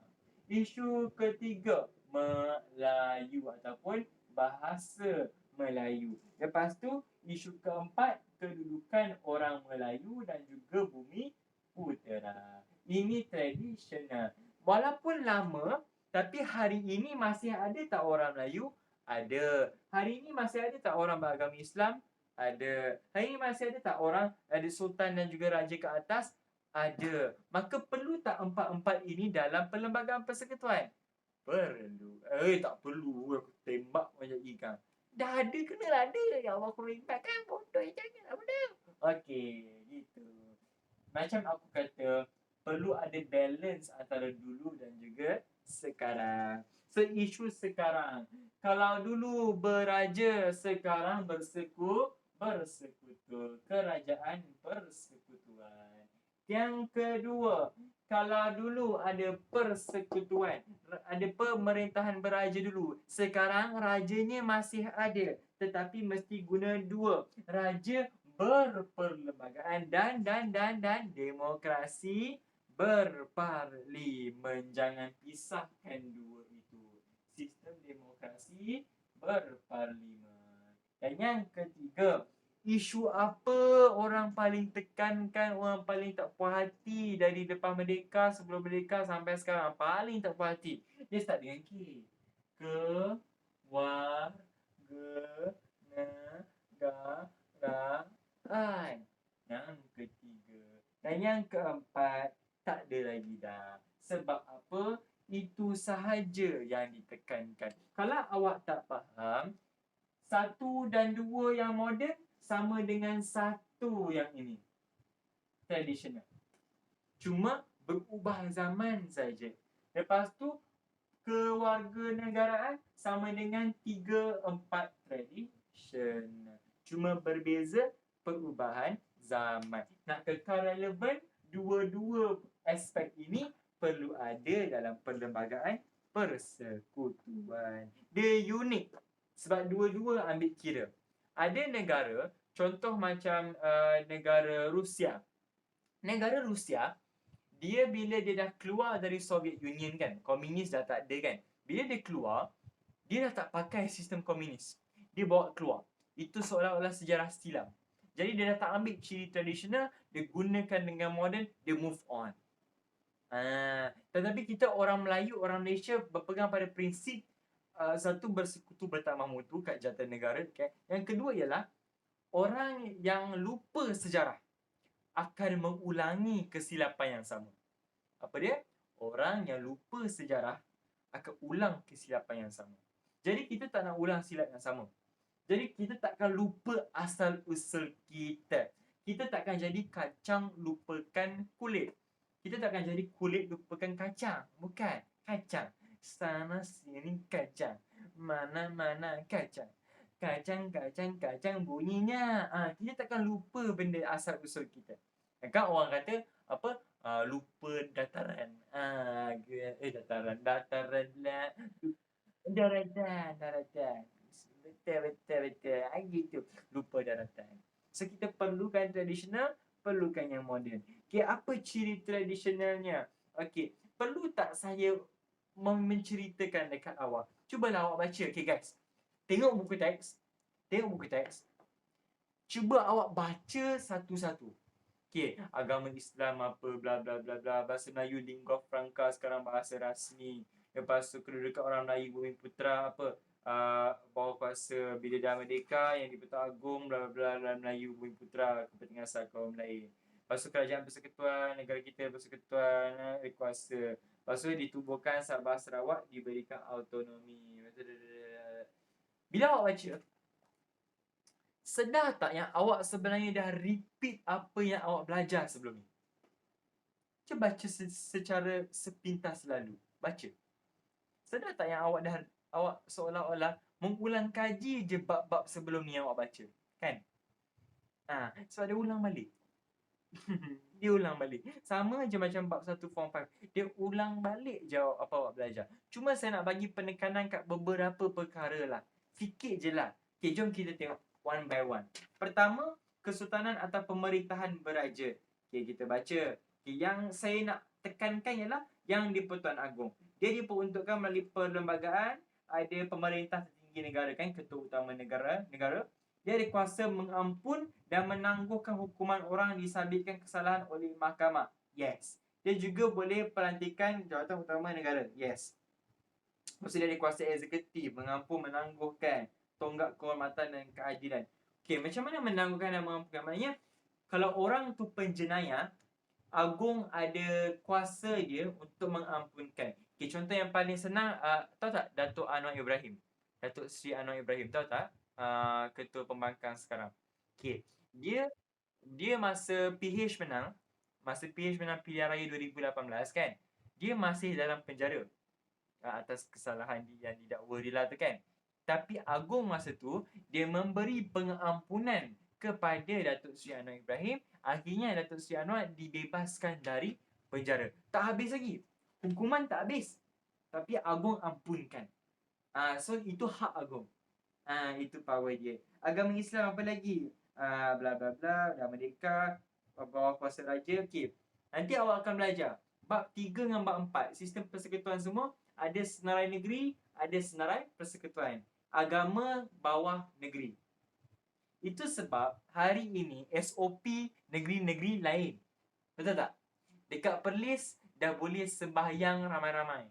Isu ketiga, Melayu ataupun bahasa Melayu. Lepas tu, isu keempat, kedudukan orang Melayu dan juga bumi putera. Ini tradisional. Walaupun lama, tapi hari ini masih ada tak orang Melayu? Ada. Hari ini masih ada tak orang beragama Islam? Ada. Hari ini masih ada tak orang ada sultan dan juga raja ke atas? Ada. Maka perlu tak empat-empat ini dalam perlembagaan persekutuan? Perlu. Tak perlu. Aku tembak macam ikan. Dah ada, kenalah ada. Ya Allah, aku libatkan. Bodoh, janganlah bodoh. Okey, gitu. Macam aku kata, perlu ada balance antara dulu dan juga sekarang. Isu sekarang. Kalau dulu beraja, sekarang bersekutu. Kerajaan persekutuan. Yang kedua, kalau dulu ada persekutuan, ada pemerintahan beraja dulu. Sekarang rajanya masih ada, tetapi mesti guna dua. Raja berperlembagaan dan demokrasi berparlimen. Jangan pisahkan dua itu. Sistem demokrasi berparlimen. Dan yang ketiga, isu apa orang paling tekankan, orang paling tak puas hati dari depan Merdeka, sebelum Merdeka sampai sekarang? Paling tak puas hati. Dia start dengan K. Kewarganegaraan. Yang ketiga. Dan yang keempat, tak ada lagi dah. Sebab apa? Itu sahaja yang ditekankan. Kalau awak tak faham, 1 dan 2 yang moden sama dengan 1 yang ini, tradisional. Cuma berubah zaman saja. Lepas tu, kewarganegaraan sama dengan 3, 4 tradisional. Cuma berbeza perubahan zaman. Nak kekal relevan, dua-dua aspek ini perlu ada dalam perlembagaan persekutuan. Dia unik sebab dua-dua ambil kira. Ada negara, contoh macam negara Rusia. Negara Rusia, dia bila dia dah keluar dari Soviet Union kan, komunis dah tak ada kan. Bila dia keluar, dia dah tak pakai sistem komunis. Dia bawa keluar. Itu seolah-olah sejarah silam. Jadi dia dah tak ambil ciri tradisional, dia gunakan dengan moden, dia move on. Tetapi kita orang Melayu, orang Malaysia berpegang pada prinsip satu, bersekutu bertamak mutu kat Jatinegara, okay? Yang kedua ialah orang yang lupa sejarah akan mengulangi kesilapan yang sama. Apa dia? Orang yang lupa sejarah akan ulang kesilapan yang sama. Jadi kita tak nak ulang silap yang sama. Jadi kita takkan lupa asal usul kita. Kita takkan jadi kacang lupakan kulit. Kita takkan jadi kulit lupakan kacang. Bukan. Kacang. Sana sini kacang. Mana-mana kacang. Kacang bunyinya. Kita takkan lupa benda asal usul kita. Kan orang kata apa? Lupa dataran. Dataran lah. Daratan. Betul. Gitu. Lupa daratan. So, kita perlukan tradisional, perlukan yang moden. Okay, apa ciri tradisionalnya? Okay, perlu tak saya menceritakan dekat awak? Cubalah awak baca. Okay, guys. Tengok buku teks. Cuba awak baca satu-satu. Okay, agama Islam apa, bla bla bla bla. Bahasa Melayu, lingua franca sekarang bahasa rasmi. Lepas tu kedudukan orang Melayu Bumiputera apa, bawah kuasa bila dah merdeka yang di-Pertuan Agong bla bla bla, Melayu Bumiputera, kepentingan asal kaum lain. Lepas tu kerajaan persekutuan, negara kita persekutuan kuasa. Lepas tu ditubuhkan Sabah Sarawak, diberikan autonomi. Bila awak baca, sedar tak yang awak sebenarnya dah repeat apa yang awak belajar sebelum ni? Cuba baca secara sepintas lalu. Baca. Sedar tak yang awak seolah-olah mengulang kaji je bab-bab sebelum ni yang awak baca? Kan? Sebab dia ulang balik. Dia ulang balik. Sama je macam bab 1 form 5. Dia ulang balik je apa awak belajar. Cuma saya nak bagi penekanan kat beberapa perkara lah. Sikit je lah. Okay, jom kita tengok one by one. Pertama, kesultanan atau pemerintahan beraja. Okay, kita baca. Okay, yang saya nak tekankan ialah yang di-Pertuan Agong. Dia diperuntukkan melalui perlembagaan, ada pemerintah tertinggi negara kan, ketua utama negara. Dia ada kuasa mengampun dan menangguhkan hukuman orang disabitkan kesalahan oleh mahkamah. Yes. Dia juga boleh pelantikan jawatan utama negara. Yes. Maksudnya dia ada kuasa eksekutif, mengampun, menangguhkan, tonggak kehormatan dan keadilan. Okay, macam mana menangguhkan dan mengampun? Maknanya, kalau orang tu penjenayah, agung ada kuasa dia untuk mengampunkan. Okay, contoh yang paling senang, tahu tak Datuk Anwar Ibrahim? Datuk Seri Anwar Ibrahim, tahu tak? Ketua Pembangkang sekarang. Okay, dia dia masa PH menang pilihan raya 2018 kan, dia masih dalam penjara atas kesalahan yang didakwa dia lah tu kan. Tapi Agung masa tu, dia memberi pengampunan kepada Datuk Seri Anwar Ibrahim. Akhirnya Datuk Seri Anwar dibebaskan dari penjara. Tak habis lagi. Hukuman tak habis. Tapi Agung ampunkan. So itu hak Agung. Itu power dia. Agama Islam apa lagi? Bla bla bla, dah merdeka, bawah kuasa raja. Okey. Nanti awak akan belajar bab 3 dengan bab 4. Sistem persekutuan semua ada senarai negeri, ada senarai persekutuan. Agama bawah negeri. Itu sebab hari ini SOP negeri-negeri lain. Betul tak? Dekat Perlis dah boleh sembahyang ramai-ramai.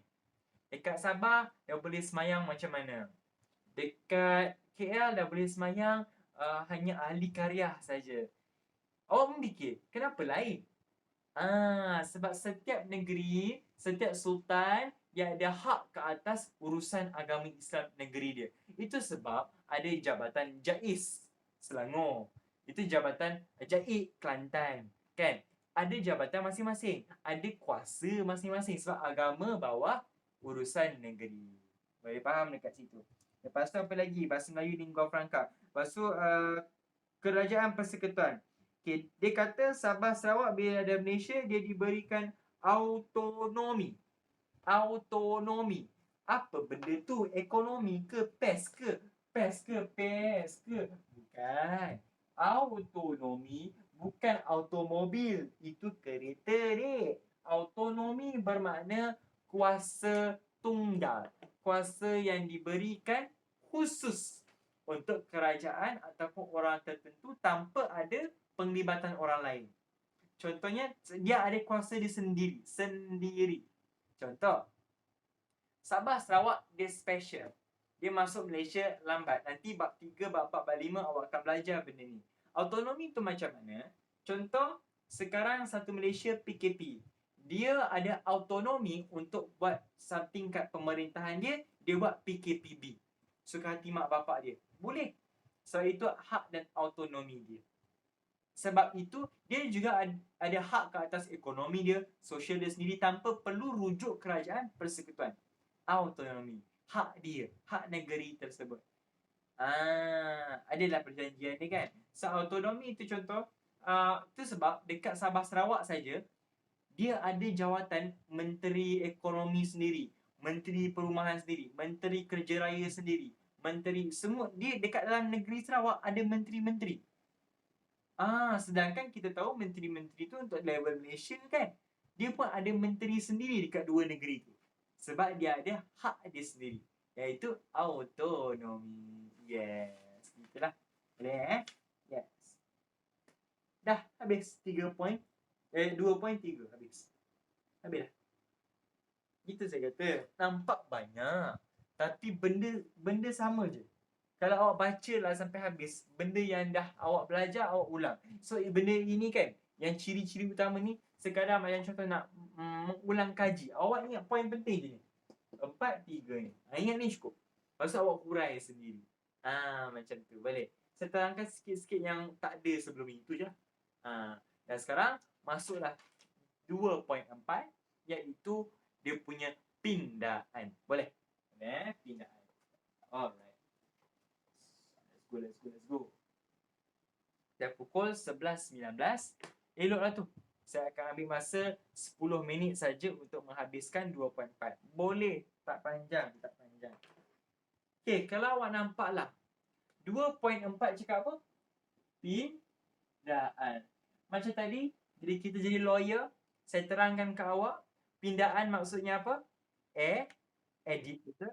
Dekat Sabah dah boleh semayang macam mana. Dekat KL dah boleh semayang hanya ahli karyah saja. Awak memikir, kenapa lain? Sebab setiap negeri, setiap sultan dia ada hak ke atas urusan agama Islam negeri dia. Itu sebab ada jabatan Jais Selangor. Itu jabatan Jaid Kelantan. Kan? Ada jabatan masing-masing. Ada kuasa masing-masing. Sebab agama bawah urusan negeri. Boleh faham dekat situ. Lepas tu apa lagi? Bahasa Melayu lingua franca. Lepas tu kerajaan persekutuan. Okay, dia kata Sabah Sarawak bila ada Malaysia dia diberikan autonomi. Autonomi. Apa benda tu? Ekonomi ke? PES ke? PES ke? PES ke? Bukan. Autonomi bukan automobil. Itu kereta, dek. Autonomi bermakna kuasa tunggal. Kuasa yang diberikan khusus untuk kerajaan ataupun orang tertentu tanpa ada penglibatan orang lain. Contohnya, dia ada kuasa dia sendiri. Contoh, Sabah Sarawak dia special. Dia masuk Malaysia lambat. Nanti bab 3, bab 4, bab 5 awak akan belajar benda ni. Autonomi tu macam mana? Contoh, sekarang satu Malaysia PKP. Dia ada autonomi untuk buat something kat pemerintahan dia, dia buat PKPB. Suka hati mak bapak dia. Boleh. So itu hak dan autonomi dia. Sebab itu dia juga ada hak ke atas ekonomi dia, sosial dia sendiri tanpa perlu rujuk kerajaan persekutuan. Autonomi. Hak dia, hak negeri tersebut. Adalah perjanjian dia kan. So autonomi itu contoh, itu sebab dekat Sabah Sarawak saja dia ada jawatan Menteri Ekonomi sendiri, Menteri Perumahan sendiri, Menteri Kerja Raya sendiri, Menteri semua. Dia dekat dalam negeri Sarawak ada menteri-menteri. Sedangkan kita tahu menteri-menteri tu untuk level Malaysia kan. Dia pun ada menteri sendiri dekat dua negeri tu. Sebab dia ada hak dia sendiri. Iaitu autonomi. Yes. Itulah. Boleh Yes. Dah habis 3 point. 2.3 habis. Habis dah. Itu saya kata. Nampak banyak. Tapi benda sama je. Kalau awak baca lah sampai habis, benda yang dah awak belajar, awak ulang. So, benda ini kan, yang ciri-ciri utama ni, sekadar macam contoh nak mengulang kaji. Awak ingat poin penting je ni. 4, 3 ni. Ingat ni cukup. Lepas tu awak hurai sendiri. Macam tu. Boleh. Saya terangkan sikit-sikit yang tak ada sebelum itu je. Dan sekarang, masuklah 2.4, iaitu dia punya pindaan. Boleh? Pindaan. Alright. Let's go. Dah pukul 11.19. Eloklah tu. Saya akan ambil masa 10 minit saja untuk menghabiskan 2.4. Boleh. Tak panjang. Okay, kalau awak nampak lah. 2.4 cakap apa? Pindaan. Macam tadi, jadi kita jadi lawyer. Saya terangkan ke awak. Pindaan maksudnya apa? Edit. Betul?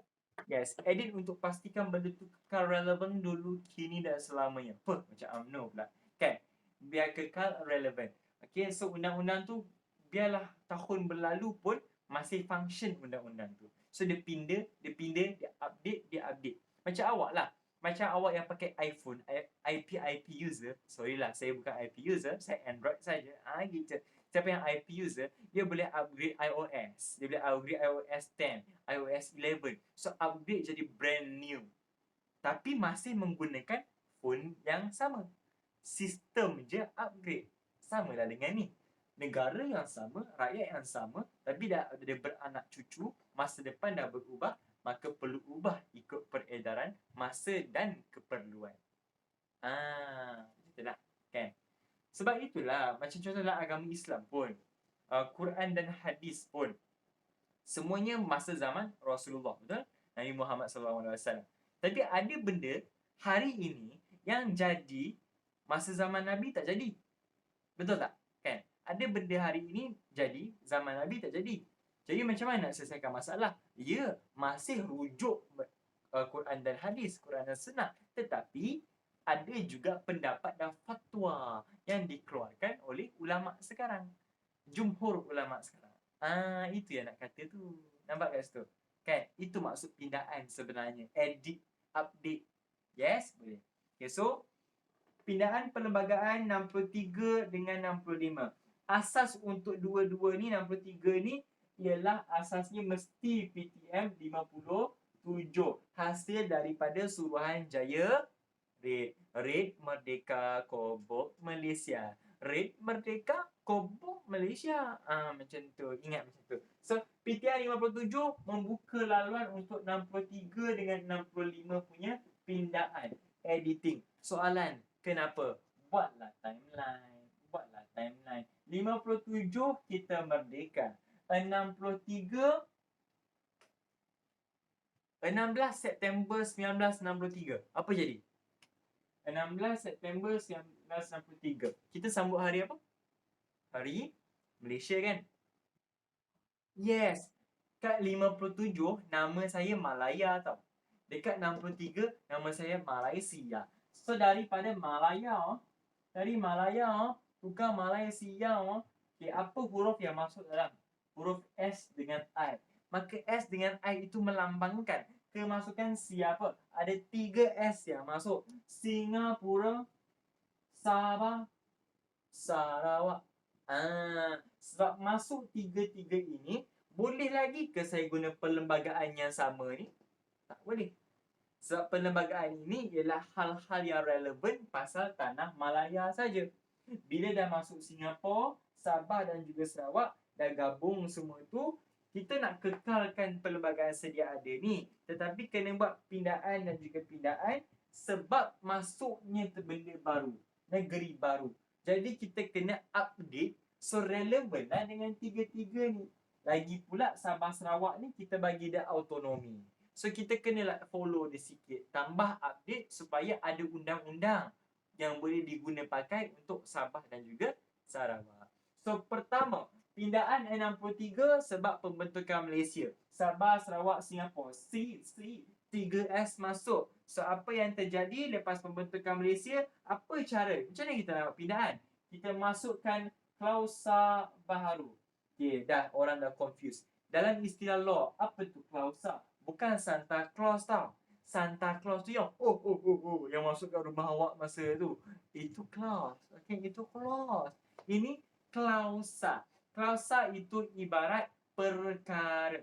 Yes, edit untuk pastikan benda tu kekal relevan dulu, kini dan selamanya. Macam UMNO pula. Kan? Biar kekal relevan. Okay, so undang-undang tu biarlah tahun berlalu pun masih function undang-undang tu. So dia pindah, dia update. Macam awak lah. Macam awak yang pakai iPhone, IP user. Sorry lah, saya bukan IP user, saya Android saja. Gitu. Siapa yang IP user, dia boleh upgrade iOS. Dia boleh upgrade iOS 10, iOS 11. So, upgrade jadi brand new. Tapi masih menggunakan phone yang sama. Sistem je upgrade. Sama lah dengan ni. Negara yang sama, rakyat yang sama, tapi dah ada beranak cucu, masa depan dah berubah, maka perlu ubah ikut peredaran masa dan keperluan. Betul tak? Kan? Sebab itulah, macam contohlah agama Islam pun, Quran dan hadis pun, semuanya masa zaman Rasulullah, betul? Nabi Muhammad SAW. Tapi ada benda hari ini yang jadi masa zaman Nabi tak jadi. Betul tak? Kan? Ada benda hari ini jadi, zaman Nabi tak jadi. Jadi macam mana nak selesaikan masalah? Ya, masih rujuk Quran dan hadis, Quran dan sunnah. Tetapi ada juga pendapat dan fatwa yang dikeluarkan oleh ulama sekarang. Jumhur ulama sekarang. Itu yang nak kata tu. Nampak kat situ? Kan? Itu maksud pindaan sebenarnya. Edit, update. Yes? Boleh. Okay, so pindaan perlembagaan 63 dengan 65. Asas untuk dua-dua ni, 63 ni, ialah asasnya mesti PTM 57. Hasil daripada Suruhanjaya Red Merdeka Kobok Malaysia. Red Merdeka Kobok Malaysia. Macam tu. Ingat macam tu. So, PTM 57 membuka laluan untuk 63 dengan 65 punya pindaan. Editing. Soalan, kenapa? Buatlah timeline. 57 kita merdeka. 63 16 September 1963. Apa jadi? 16 September 1963. Kita sambut hari apa? Hari Malaysia kan? Yes. Kat 57 nama saya Malaya tau. Dekat 63 nama saya Malaysia. So daripada Malaya, tukar Malaysia, okay, apa huruf yang masuk dalam? Huruf S dengan I. Maka S dengan I itu melambangkan kemasukan siapa? Ada 3 S yang masuk. Singapura, Sabah, Sarawak. Sebab masuk 3-3 ini, boleh lagi ke saya guna perlembagaan yang sama ni? Tak boleh. Sebab perlembagaan ini ialah hal-hal yang relevan pasal tanah Malaya saja. Bila dah masuk Singapura, Sabah dan juga Sarawak, dah gabung semua tu, kita nak kekalkan perlembagaan sedia ada ni. Tetapi kena buat pindaan dan juga pindaan sebab masuknya benda baru, negeri baru. Jadi kita kena update so relevan lah dengan 3-3 ni. Lagi pula Sabah Sarawak ni kita bagi dia autonomi. So kita kenalah follow dia sikit. Tambah update supaya ada undang-undang yang boleh diguna pakai untuk Sabah dan juga Sarawak. So pertama, pindaan 63 sebab pembentukan Malaysia. Sabah, Sarawak, Singapura. 3S masuk. So apa yang terjadi lepas pembentukan Malaysia? Apa cara? Macam mana kita nak buat pindaan? Kita masukkan klausa baharu. Okay, orang dah confused. Dalam istilah law, apa tu klausa? Bukan Santa Claus tau. Santa Claus tu yang yang masuk kat rumah awak masa tu. Itu clause. Okay, itu clause. Ini klausa. Klausa itu ibarat perkara.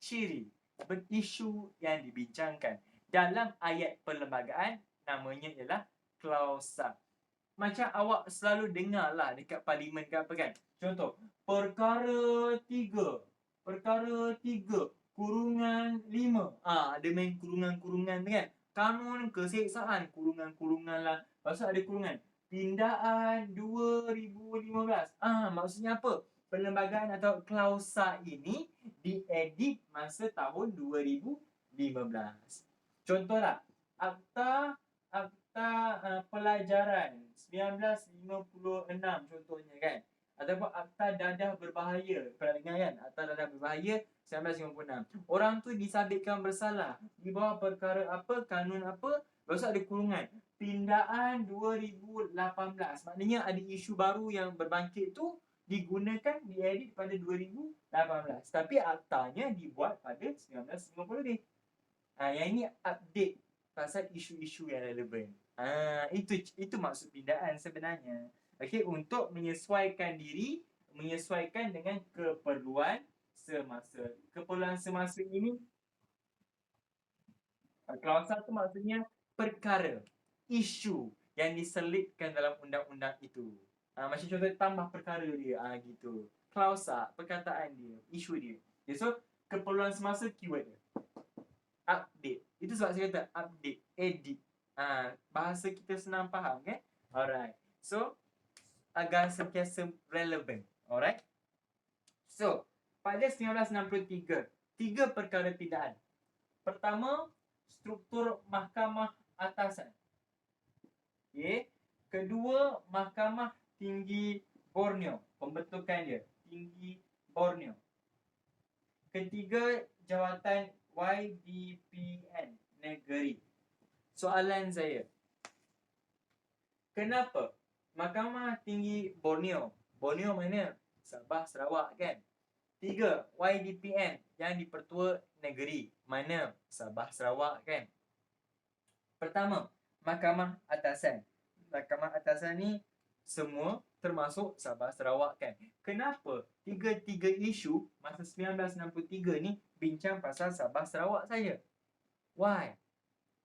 Ciri. Berisu yang dibincangkan. Dalam ayat perlembagaan, namanya ialah klausa. Macam awak selalu dengar lah dekat parlimen ke apa kan. Contoh, perkara 3, kurungan 5. Ada main kurungan-kurungan kan. Kanun keseksaan, kurungan-kurungan lah. Lepas tu ada kurungan. Pindaan 2015. Maksudnya apa? Perlembagaan atau klausa ini diedit masa tahun 2015. Contohlah, akta pelajaran 1956 contohnya kan. Ataupun akta dadah berbahaya. Pernah dengar kan? Akta dadah berbahaya 1956. Orang tu disabitkan bersalah di bawah perkara apa, kanun apa, lepas tu ada kurungan. Pindaan 2018. Maknanya ada isu baru yang berbangkit tu digunakan, diedit pada 2018. Tapi aktanya dibuat pada 1950 lebih. Yang ini update pasal isu-isu yang relevan. Itu maksud pindaan sebenarnya. Okey, untuk menyesuaikan diri, menyesuaikan dengan keperluan semasa. Keperluan semasa ini, klausa tu maksudnya perkara, isu yang diselipkan dalam undang-undang itu. Macam contoh tambah perkara dia, gitu. Klausa, perkataan dia, isu dia. Okay, so keperluan semasa keyword dia. Update. Itu sebab saya kata update, edit. Bahasa kita senang faham kan? Alright. So, agar sentiasa relevan. Alright? So, pada 1963, 3 perkara pindaan. Pertama, struktur mahkamah atasan. Okay. Kedua, Mahkamah Tinggi Borneo. Pembentukan dia, Tinggi Borneo. Ketiga, jawatan YDPN negeri. Soalan saya, kenapa Mahkamah Tinggi Borneo? Borneo mana? Sabah, Sarawak kan? 3. YDPN yang dipertua negeri. Mana? Sabah, Sarawak kan? Pertama, Mahkamah Atasan. Mahkamah Atasan ni semua termasuk Sabah, Sarawak kan? Kenapa tiga-tiga isu masa 1963 ni bincang pasal Sabah, Sarawak saja? Why?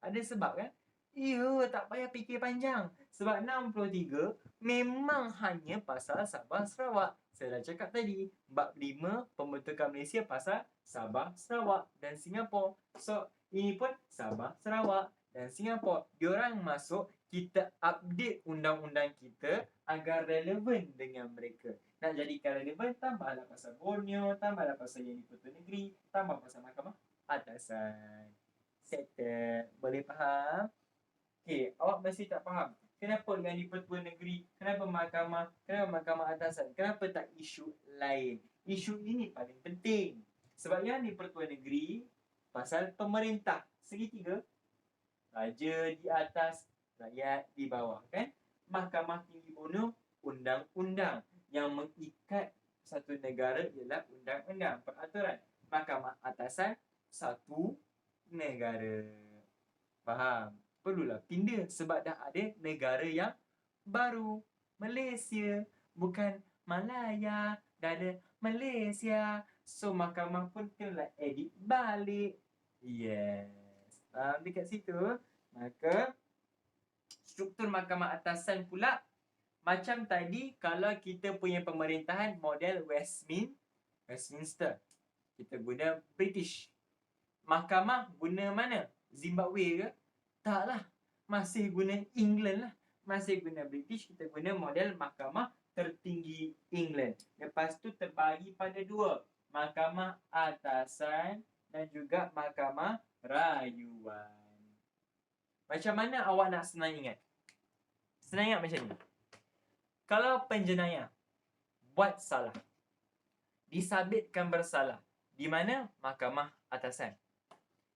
Ada sebab kan? Ya, tak payah fikir panjang. Sebab 63 memang hanya pasal Sabah, Sarawak. Saya dah cakap tadi, bab 5 pembentukan Malaysia pasal Sabah, Sarawak dan Singapura. So, ini pun Sabah, Sarawak dan Singapura. Diorang masuk, kita update undang-undang kita agar relevan dengan mereka. Nak jadikan relevan, tambahlah pasal Borneo, tambahlah pasal yang dipertua negeri, tambah pasal Mahkamah Atasan. Settle. Boleh faham? Okay, awak masih tak faham. Kenapa yang dipertua negeri? Kenapa mahkamah? Kenapa mahkamah atasan? Kenapa tak isu lain? Isu ini paling penting. Sebab yang dipertua negeri pasal pemerintah. Segitiga. Raja di atas, rakyat di bawah. Kan? Mahkamah Tinggi Borneo, undang-undang. Yang mengikat satu negara ialah undang-undang, peraturan. Mahkamah atasan, satu negara. Faham? Perlulah pindah sebab dah ada negara yang baru. Malaysia, bukan Malaya. Dah ada Malaysia. So, mahkamah pun kena edit balik. Yes. Faham dekat situ? Maka, struktur mahkamah atasan pula, macam tadi, kalau kita punya pemerintahan model Westminster, kita guna British. Mahkamah guna mana? Zimbabwe ke? Taklah. Masih guna England lah. Masih guna British. Kita guna model mahkamah tertinggi England. Lepas tu terbagi pada 2. Mahkamah atasan dan juga mahkamah rayuan. Macam mana awak nak senang ingat? Senang ingat macam ni. Kalau penjenayah buat salah, disabitkan bersalah, di mana? Mahkamah atasan.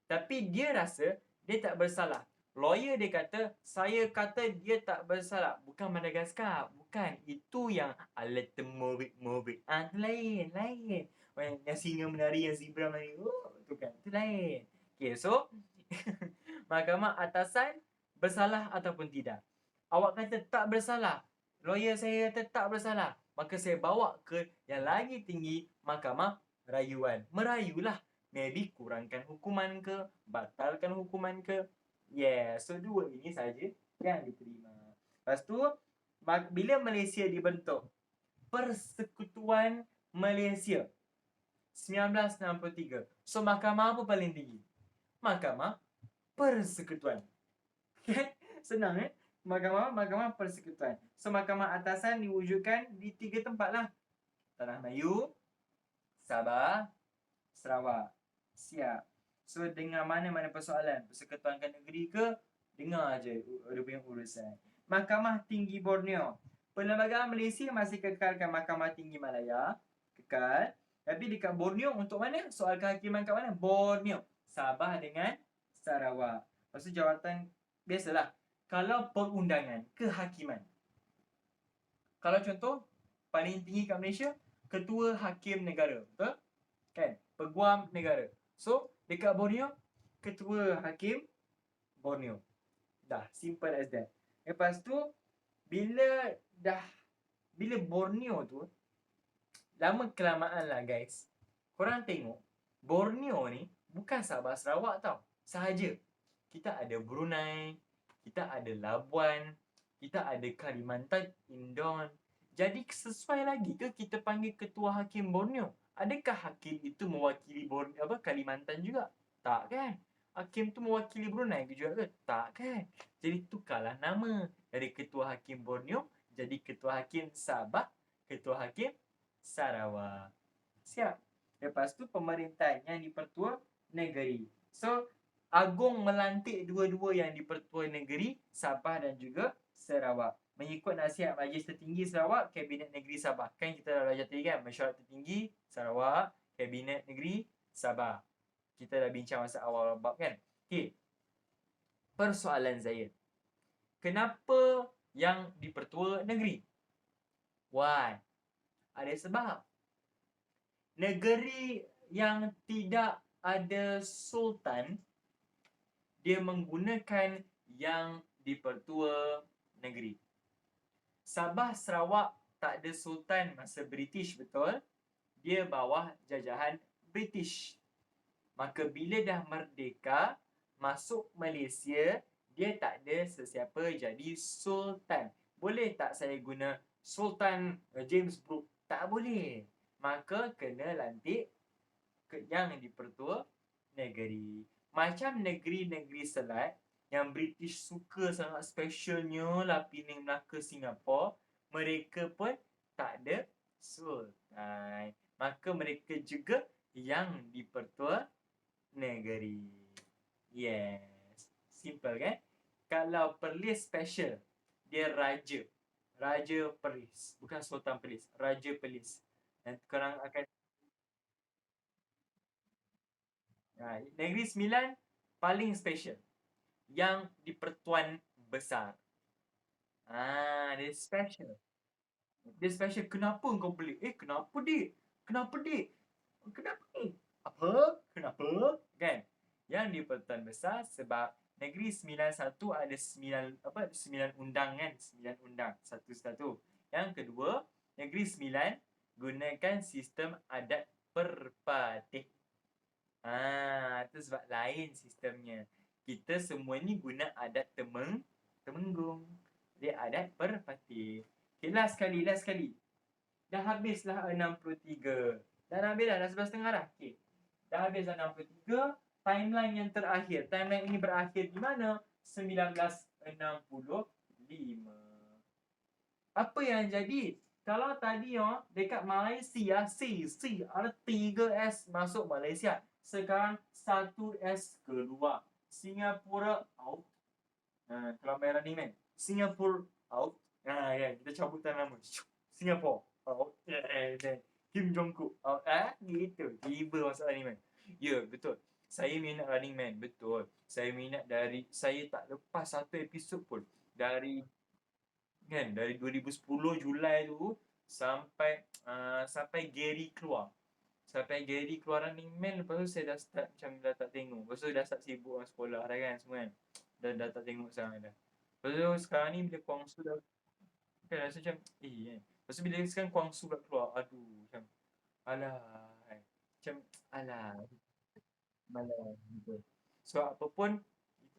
Tapi dia rasa dia tak bersalah. Lawyer dia kata, saya kata dia tak bersalah. Bukan Madagaskar. Bukan. Itu yang alat morik. Lain. Yang singa menari, yang zebra menari. Tu kan. Itu lain. Okay, so mahkamah atasan bersalah ataupun tidak. Awak kata tak bersalah. Lawyer saya kata tak bersalah. Maka saya bawa ke yang lagi tinggi, mahkamah rayuan. Merayulah. Maybe kurangkan hukuman ke, batalkan hukuman ke. Yeah, so 2 ini saja yang diterima. Lepas tu, bila Malaysia dibentuk, Persekutuan Malaysia 1963. So, mahkamah apa paling tinggi? Mahkamah Persekutuan. Senang Mahkamah Persekutuan. So, mahkamah atasan diwujudkan di 3 tempat lah. Tanah Melayu, Sabah, Sarawak. Siap. So, dengar mana-mana persoalan. Persekutuankan negeri ke? Dengar je dia punya urusan. Mahkamah Tinggi Borneo. Perlembagaan Malaysia masih kekalkan Mahkamah Tinggi Malaya. Kekal. Tapi dekat Borneo untuk mana? Soal kehakiman kat mana? Borneo. Sabah dengan Sarawak. Lepas tu jawatan, biasalah. Kalau perundangan, kehakiman. Kalau contoh, paling tinggi kat Malaysia, Ketua Hakim Negara. Betul? Kan? Peguam Negara. So, dekat Borneo, Ketua Hakim Borneo. Dah, simple as that. Lepas tu, bila dah bila Borneo tu, lama kelamaan lah guys, korang tengok Borneo ni bukan Sabah Sarawak tau sahaja. Kita ada Brunei, kita ada Labuan, kita ada Kalimantan, Indon. Jadi sesuai lagi ke kita panggil ketua hakim Borneo? Adakah hakim itu mewakili Kalimantan juga? Tak kan? Hakim tu mewakili Brunei juga ke? Tak kan? Jadi tukarlah nama dari ketua hakim Borneo jadi ketua hakim Sabah, ketua hakim Sarawak. Siap. Lepas tu pemerintahan yang dipertua negeri. So Agung melantik dua-dua yang dipertua negeri, Sabah dan juga Sarawak. Mengikut nasihat Majlis Tertinggi Sarawak, Kabinet Negeri Sabah. Kan kita dah belajar tadi kan, Mesyuarat Tertinggi Sarawak, Kabinet Negeri Sabah. Kita dah bincang masa awal bab kan. Okey. Persoalan saya. Kenapa yang dipertua negeri? Why? Ada sebab. Negeri yang tidak ada sultan, dia menggunakan yang dipertua negeri. Sabah Sarawak tak ada sultan masa British, betul? Dia bawah jajahan British. Maka bila dah merdeka, masuk Malaysia, dia tak ada sesiapa jadi sultan. Boleh tak saya guna Sultan James Brooke? Tak boleh. Maka kena lantik yang dipertua negeri. Macam negeri-negeri Selat yang British suka sangat specialnya lah Pening, Melaka, Singapura, mereka pun tak ada sultan. Maka mereka juga yang dipertua negeri. Yes. Simple kan? Kalau Perlis special, dia raja. Raja Perlis. Bukan Sultan Perlis. Raja Perlis. Dan korang akan... Negeri Sembilan paling special. Yang dipertuan besar. Dia special. Dia special. Kenapa kau pelik? Kenapa dik? Kenapa dik? Kenapa ni? Apa? Kenapa? Kan? Yang dipertuan besar sebab Negeri Sembilan satu ada 9 undang kan? 9 undang. Satu-satu. Yang kedua, Negeri Sembilan gunakan sistem adat perpatih. Itu sebab lain sistemnya. Kita semua ni guna adat temenggung. Dia adat perpatih. Okay, last sekali. Dah habislah 63. Dah habis dah 11.30 dah. Okay. Dah habis dah 63. Timeline yang terakhir. Timeline ini berakhir di mana? 1965. Apa yang jadi? Kalau tadi dekat Malaysia, ada 3S masuk Malaysia. Sekarang 1S keluar. Singapura out. Kalau main Running Man, Singapura out. Kita cabutan nama. Singapura out. Kim Jong-kook out. Gitu. Tiba masuk Running Man. Ya, betul. Saya minat Running Man. Betul. Saya minat saya tak lepas satu episod pun. Dari 2010 Julai tu sampai Gary keluar. Sampai Gary keluar Running Man, lepas tu saya dah start macam dah tak tengok. Lepas tu dah start sibuk dengan sekolah dah kan semua kan. Dah tak tengok sangat dah. Lepas tu sekarang ni bila Kwang Su dah kan rasa macam kan. Lepas tu bila sekarang Kwang Su dah keluar, aduh macam alah macam alah malas gitu. So apa pun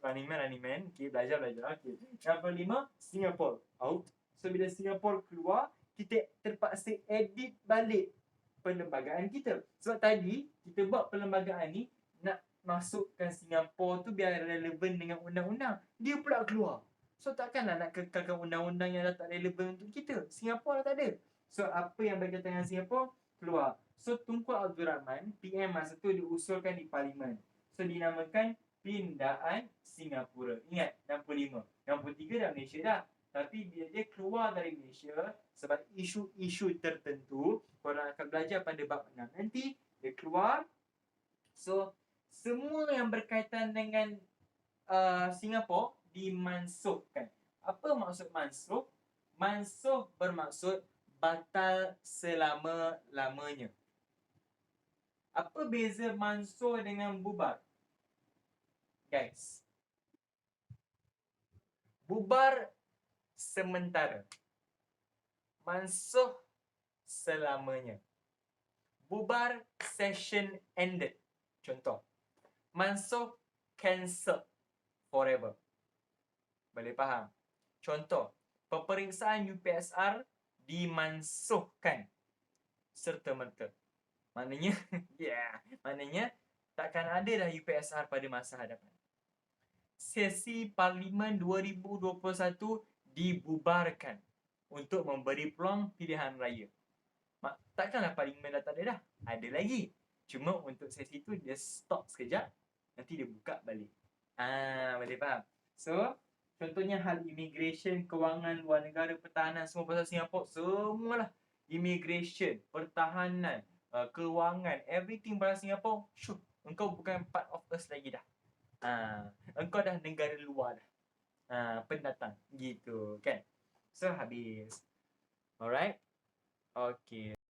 Running Man, okay, belajar. Okay. Yang kelima, Singapore out. So bila Singapore keluar, kita terpaksa edit balik perlembagaan kita. Sebab tadi kita buat perlembagaan ni nak masukkan Singapura tu biar relevan dengan undang-undang. Dia pula keluar. So takkanlah nak kekalkan undang-undang yang dah tak relevan untuk kita. Singapura dah tak ada. So apa yang berkaitan dengan Singapura keluar. So Tunku Abdul Rahman, PM masa tu diusulkan di Parlimen. So dinamakan Pindaan Singapura. Ingat 65. 63 dah Malaysia dah. Tapi bila dia keluar dari Malaysia sebab isu-isu tertentu, korang akan belajar pada bab 6 nanti, dia keluar. So semua yang berkaitan dengan Singapura dimansuhkan. Apa maksud mansuh? Mansuh bermaksud batal selama-lamanya. Apa beza mansuh dengan bubar? Guys, bubar sementara. mansuh selamanya. Bubar, session ended. Contoh. Mansuh, cancel forever. Boleh faham? Contoh. Peperiksaan UPSR dimansuhkan serta-merta. Maknanya, maknanya takkan ada dah UPSR pada masa hadapan. Sesi Parlimen 2021 dibubarkan untuk memberi peluang pilihan raya. Takkanlah Parlimen dah tak ada dah. Ada lagi. Cuma untuk sesi tu dia stop sekejap, nanti dia buka balik. Boleh faham? So, contohnya hal immigration, kewangan, luar negara, pertahanan, semua pasal Singapura, semualah. Immigration, pertahanan, kewangan, everything pasal Singapura, syuh, engkau bukan part of us lagi dah. Engkau dah negara luar dah. Pendatang. Gitu kan. So, habis. Alright? Okay.